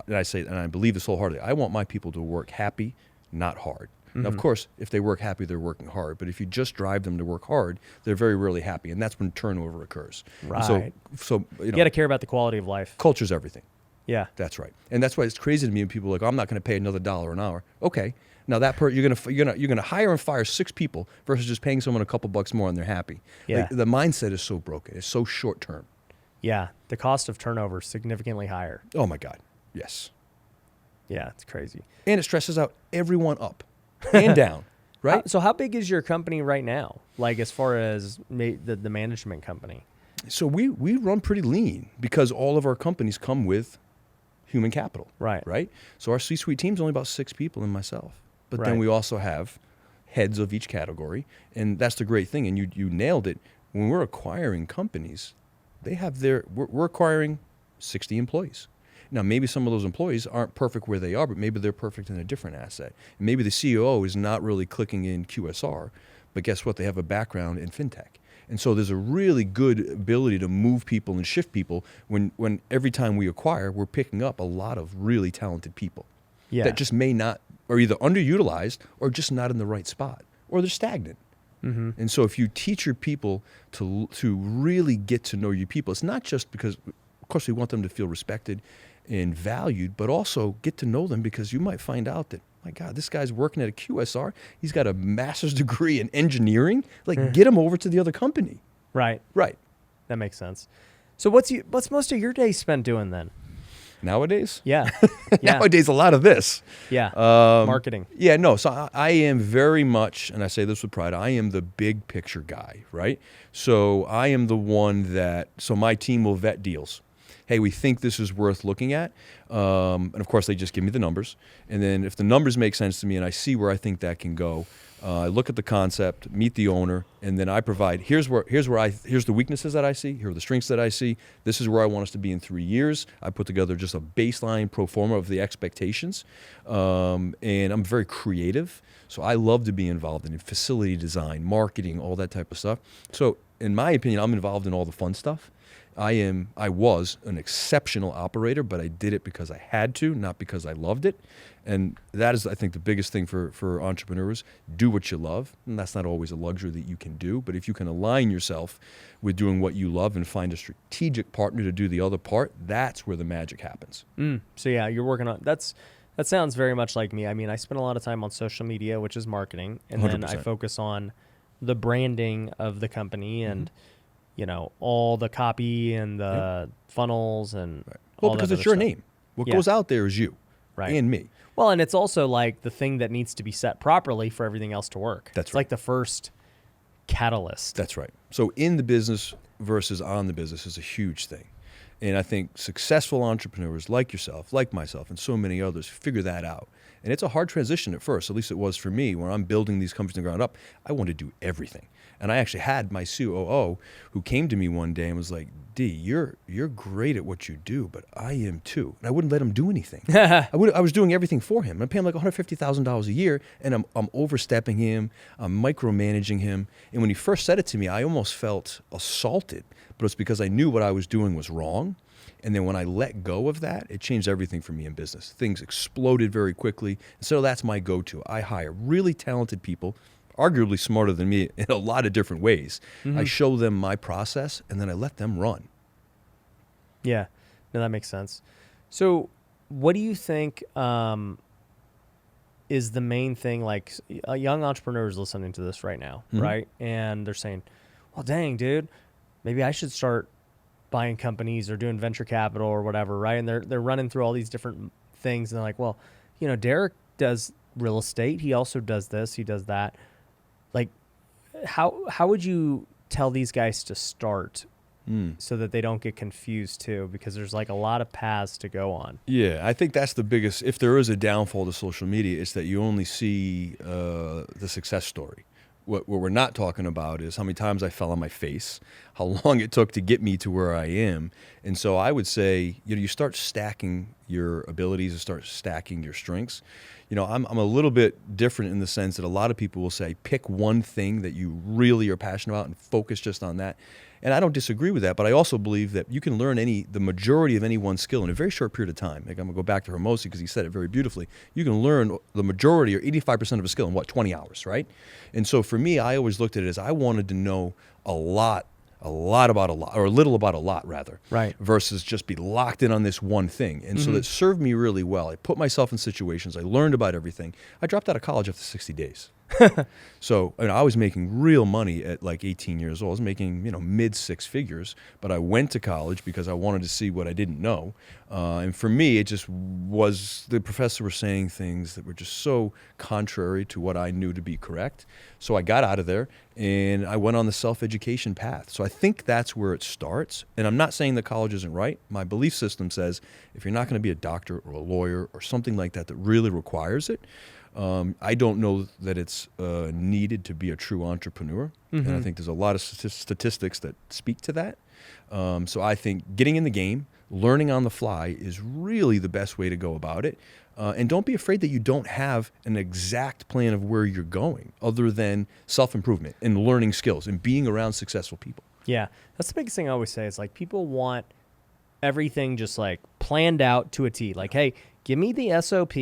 and I say, and I believe this wholeheartedly, I want my people to work happy, not hard. Mm-hmm. Now, of course, if they work happy, they're working hard. But if you just drive them to work hard, they're very rarely happy. And that's when turnover occurs. Right. So you got to care about the quality of life. Culture's everything. Yeah. That's right. And that's why it's crazy to me when people are like, I'm not going to pay another $1 an hour. Okay. Now that you're gonna hire and fire 6 people versus just paying someone a couple bucks more and they're happy. Yeah. Like, the mindset is so broken. It's so short term. Yeah. The cost of turnover is significantly higher. Oh my God. Yes. Yeah, it's crazy. And it stresses out everyone up and down. Right. So how big is your company right now? Like as far as the management company? So we run pretty lean because all of our companies come with human capital. Right. Right. So our C-suite team's only about 6 people and myself. But Right. then we also have heads of each category. And that's the great thing. And you nailed it. When we're acquiring companies, we're acquiring 60 employees. Now, maybe some of those employees aren't perfect where they are, but maybe they're perfect in a different asset. And maybe the COO is not really clicking in QSR, but guess what? They have a background in fintech. And so there's a really good ability to move people and shift people when every time we acquire, we're picking up a lot of really talented people that just may not, or either underutilized or just not in the right spot, or they're stagnant. Mm-hmm. And so if you teach your people to really get to know your people, it's not just because, of course, we want them to feel respected and valued, but also get to know them because you might find out that, my God, this guy's working at a QSR. He's got a master's degree in engineering. Like, get him over to the other company. Right. Right. That makes sense. So what's most of your day spent doing then? Nowadays? Yeah. Yeah. Nowadays, a lot of this. Yeah. Marketing. Yeah, no. So I am very much, and I say this with pride, I am the big picture guy, right? So I am the one so my team will vet deals. Hey, we think this is worth looking at. And of course, they just give me the numbers. And then if the numbers make sense to me and I see where I think that can go, I look at the concept, meet the owner, and then I provide, here's the weaknesses that I see, here are the strengths that I see, this is where I want us to be in 3 years. I put together just a baseline pro forma of the expectations. And I'm very creative. So I love to be involved in facility design, marketing, all that type of stuff. So in my opinion, I'm involved in all the fun stuff. I was an exceptional operator, but I did it because I had to, not because I loved it. And that is, I think, the biggest thing for entrepreneurs. Do what you love. And that's not always a luxury that you can do. But if you can align yourself with doing what you love and find a strategic partner to do the other part, that's where the magic happens. So yeah, you're working on that sounds very much like me. I mean, I spend a lot of time on social media, which is marketing, and then I 100%. focus on the branding of the company and all the copy and the funnels and Well, all because that it's other your stuff. name. What Yeah. goes out there is you Right. and me. Well, and it's also like the thing that needs to be set properly for everything else to work. That's It's right. like the first catalyst. That's right. So in the business versus on the business is a huge thing. And I think successful entrepreneurs like yourself, like myself, and so many others figure that out. And it's a hard transition at first, at least it was for me, when I'm building these companies from the ground up. I want to do everything. And I actually had my COO who came to me one day and was like, D, you're great at what you do, but I am too. And I wouldn't let him do anything. I was doing everything for him. I'm paying him like $150,000 a year, and I'm overstepping him. I'm micromanaging him. And when he first said it to me, I almost felt assaulted. But it's because I knew what I was doing was wrong. And then when I let go of that, it changed everything for me in business. Things exploded very quickly. And so that's my go-to. I hire really talented people, arguably smarter than me in a lot of different ways. I show them my process, and then I let them run. Yeah, no, that makes sense. So what do you think is the main thing, like a young entrepreneur is listening to this right now, right? And they're saying, well, dang, dude, maybe I should start buying companies or doing venture capital or whatever, right? And they're running through all these different things, and they're like, well, Derik does real estate. He also does this. He does that. Like, how would you tell these guys to start so that they don't get confused too? Because there's like a lot of paths to go on. Yeah, I think that's the biggest, if there is a downfall to social media, it's that you only see the success story. What we're not talking about is how many times I fell on my face, how long it took to get me to where I am. And so I would say, you start stacking your abilities and start stacking your strengths. I'm a little bit different in the sense that a lot of people will say, pick one thing that you really are passionate about and focus just on that. And I don't disagree with that, but I also believe that you can learn the majority of any one skill in a very short period of time. Like, I'm going to go back to Hermosi because he said it very beautifully. You can learn the majority or 85% of a skill in 20 hours, right? And so for me, I always looked at it as I wanted to know a lot about a lot, or a little about a lot rather, Right. versus just be locked in on this one thing. And so that served me really well. I put myself in situations, I learned about everything. I dropped out of college after 60 days. So I was making real money at like 18 years old. I was making mid six figures, but I went to college because I wanted to see what I didn't know. And for me, it just was, the professor was saying things that were just so contrary to what I knew to be correct. So I got out of there and I went on the self-education path. So I think that's where it starts. And I'm not saying that college isn't right. My belief system says if you're not going to be a doctor or a lawyer or something like that really requires it, I don't know that it's needed to be a true entrepreneur. And I think there's a lot of statistics that speak to that. So I think getting in the game, learning on the fly is really the best way to go about it. And don't be afraid that you don't have an exact plan of where you're going other than self-improvement and learning skills and being around successful people. Yeah, that's the biggest thing I always say. It's like people want everything just like planned out to a T. Like, hey, give me the SOP.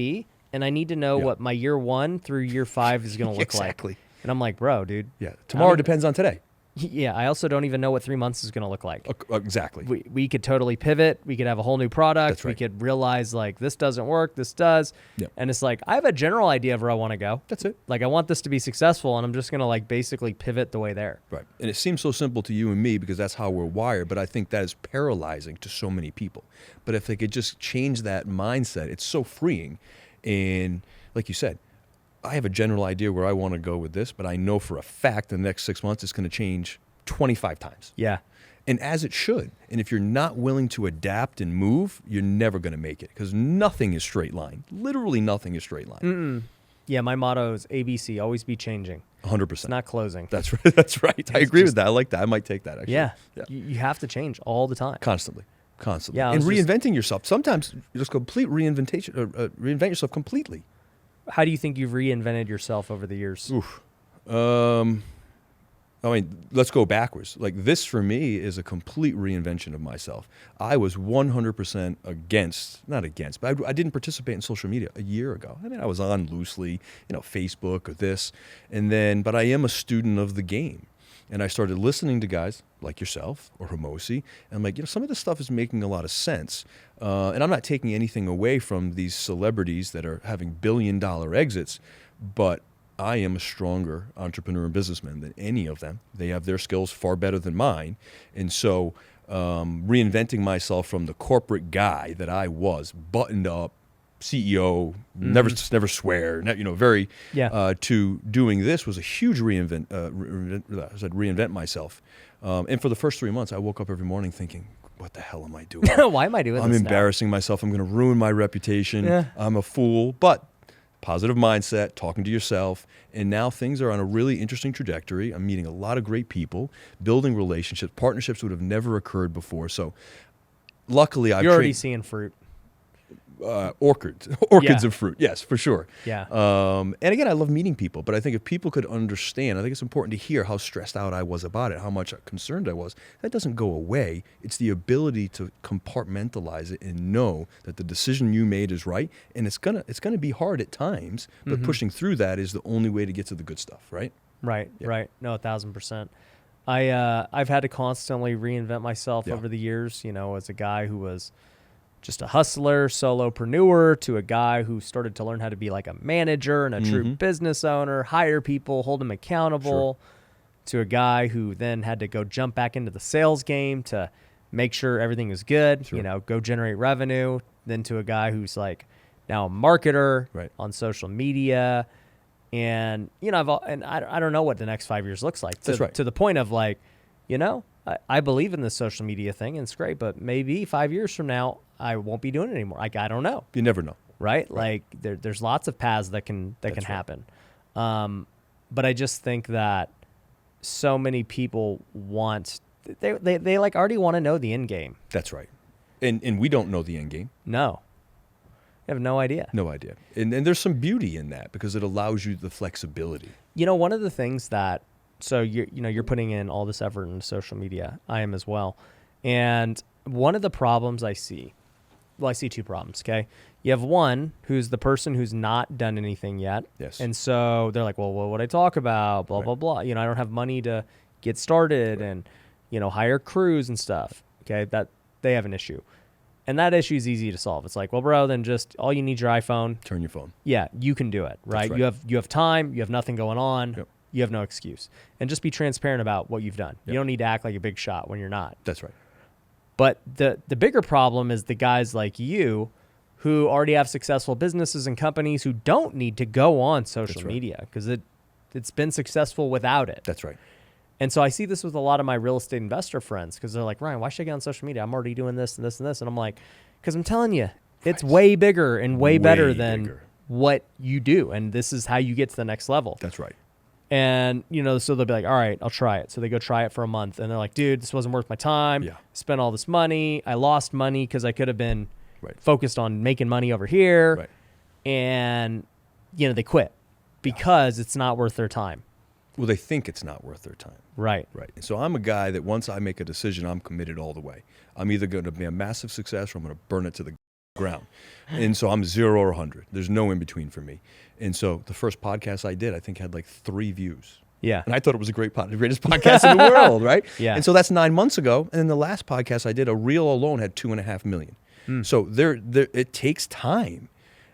And I need to know what my year 1 through year 5 is going to look Exactly. like. And I'm like, bro, dude. Yeah. Tomorrow depends on today. Yeah. I also don't even know what 3 months is going to look like. Exactly. We could totally pivot. We could have a whole new product. That's right. We could realize like this doesn't work. This does. Yep. And it's like, I have a general idea of where I want to go. That's it. Like I want this to be successful and I'm just going to like basically pivot the way there. Right. And it seems so simple to you and me because that's how we're wired, but I think that is paralyzing to so many people. But if they could just change that mindset, it's so freeing. And like you said, I have a general idea where I want to go with this, but I know for a fact the next 6 months it's going to change 25 times. Yeah. And as it should. And if you're not willing to adapt and move, you're never going to make it because nothing is straight line. Literally nothing is straight line. Yeah. My motto is ABC, always be changing. 100%. It's not closing. That's right. That's right. I agree with that. I like that. I might take that actually. Yeah. You have to change all the time. Constantly. Yeah, and reinventing yourself. Sometimes you just reinvent yourself completely. How do you think you've reinvented yourself over the years? Oof. I I mean, let's go backwards. Like this for me is a complete reinvention of myself. I was 100% not against, but I didn't participate in social media a year ago. I mean, I was on loosely, Facebook or this, but I am a student of the game. And I started listening to guys like yourself or Hermosi, and I'm like, some of this stuff is making a lot of sense. And I'm not taking anything away from these celebrities that are having billion-dollar exits, but I am a stronger entrepreneur and businessman than any of them. They have their skills far better than mine. And so reinventing myself from the corporate guy that I was, buttoned up, CEO, never swear, very, to doing this was a huge reinvent myself. And for the first 3 months, I woke up every morning thinking, what the hell am I doing? Why am I doing this I'm now? embarrassing myself. I'm going to ruin my reputation. Yeah. I'm a fool. But positive mindset, talking to yourself, and now things are on a really interesting trajectory. I'm meeting a lot of great people, building relationships, partnerships would have never occurred before. So luckily You're already seeing fruit. Orchids Yeah. of fruit. Yes, for sure. Yeah. And again, I love meeting people, but I think if people could understand, I think it's important to hear how stressed out I was about it, how much concerned I was. That doesn't go away. It's the ability to compartmentalize it and know that the decision you made is right. And it's gonna be hard at times, but pushing through that is the only way to get to the good stuff, right? Right. No, 1,000%. I've had to constantly reinvent myself over the years, as a guy who was just a hustler, solopreneur, to a guy who started to learn how to be like a manager and a true business owner, hire people, hold them accountable, to a guy who then had to go jump back into the sales game to make sure everything was good, go generate revenue, then to a guy who's like now a marketer on social media. And, I don't know what the next 5 years looks like. To the point of like, I believe in this social media thing and it's great, but maybe 5 years from now, I won't be doing it anymore. Like, I don't know. You never know. Right? Like there's lots of paths that can happen. But I just think that so many people they like already want to know the end game. That's right. And we don't know the end game. No. I have no idea. No idea. And there's some beauty in that because it allows you the flexibility. One of the things that, so you're putting in all this effort into social media. I am as well. And one of the problems I see two problems, okay? You have one who's the person who's not done anything yet. Yes. And so they're like, well, what would I talk about? Blah, blah, blah. I don't have money to get started and, hire crews and stuff. Okay. That they have an issue. And that issue is easy to solve. It's like, well, bro, then just all you need is your iPhone. Turn your phone. Yeah, you can do it, right? That's right. You have time. You have nothing going on. Yep. You have no excuse. And just be transparent about what you've done. Yep. You don't need to act like a big shot when you're not. That's right. But the bigger problem is the guys like you who already have successful businesses and companies who don't need to go on social media because it's been successful without it. That's right. And so I see this with a lot of my real estate investor friends because they're like, Ryan, why should I get on social media? I'm already doing this and this and this. And I'm like, because I'm telling you, it's way bigger and way better than what you do. And this is how you get to the next level. That's right. And, so they'll be like, all right, I'll try it. So they go try it for a month. And they're like, dude, this wasn't worth my time. Yeah. Spent all this money. I lost money because I could have been focused on making money over here. Right. And, they quit because it's not worth their time. Well, they think it's not worth their time. Right. Right. And so I'm a guy that once I make a decision, I'm committed all the way. I'm either going to be a massive success or I'm going to burn it to the ground. And so I'm 0 or 100. There's no in between for me. And so the first podcast I did, I think had like 3 views. Yeah. And I thought it was a great the greatest podcast in the world, right? Yeah. And so that's 9 months ago. And then the last podcast I did, a reel alone had 2.5 million. So there, it takes time.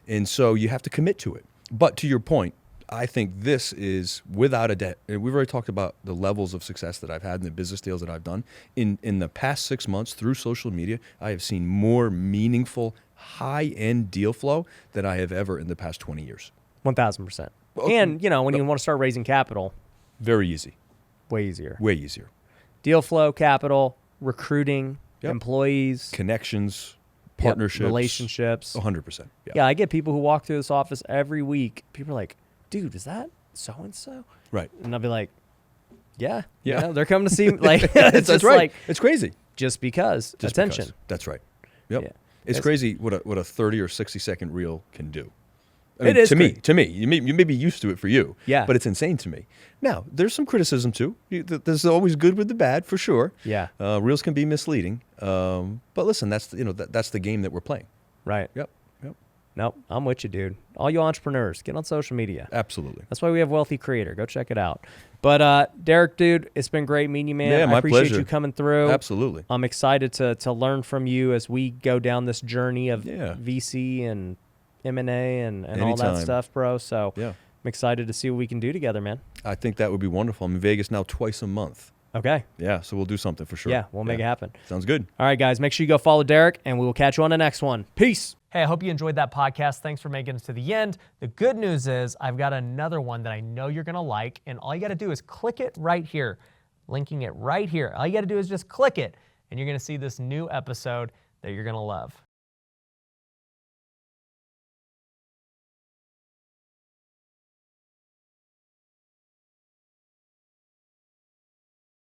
And so you have to commit to it. But to your point, I think this is without a doubt. We've already talked about the levels of success that I've had in the business deals that I've done. In the past 6 months through social media, I have seen more meaningful, high-end deal flow than I have ever in the past 20 years. 1,000%. And, when you want to start raising capital. Very easy. Way easier. Way easier. Deal flow, capital, recruiting, employees. Connections, partnerships. Relationships. 100%. Yeah, I get people who walk through this office every week. People are like, dude, is that so-and-so? Right. And I'll be like, yeah. Yeah. They're coming to see me. Like, That's right. Like, it's crazy. Just because. Attention. That's right. Yep. Yeah. It's crazy what a 30 or 60 second reel can do. I mean, It is to me. crazy. To me, you may be used to it for you. Yeah. But it's insane to me. Now, there's some criticism too. There's always good with the bad, for sure. Yeah. Reels can be misleading. But listen, that's that's the game that we're playing. Right. Yep. Nope. I'm with you, dude. All you entrepreneurs, get on social media. Absolutely. That's why we have Wealthy Creator. Go check it out. But Derik, dude, it's been great meeting you, man. Yeah, my I appreciate pleasure. you coming through. Absolutely. I'm excited to learn from you as we go down this journey of Yeah. VC and M&A and all that Anytime. stuff, bro. So Yeah. I'm excited to see what we can do together, man. I think that would be wonderful. I'm in Vegas now twice a month. Okay. Yeah, so we'll do something for sure. Yeah, we'll make it happen. Sounds good. All right, guys, make sure you go follow Derik, and we will catch you on the next one. Peace. Hey, I hope you enjoyed that podcast. Thanks for making it to the end. The good news is I've got another one that I know you're going to like, and all you got to do is click it right here, linking it right here. All you got to do is just click it, and you're going to see this new episode that you're going to love.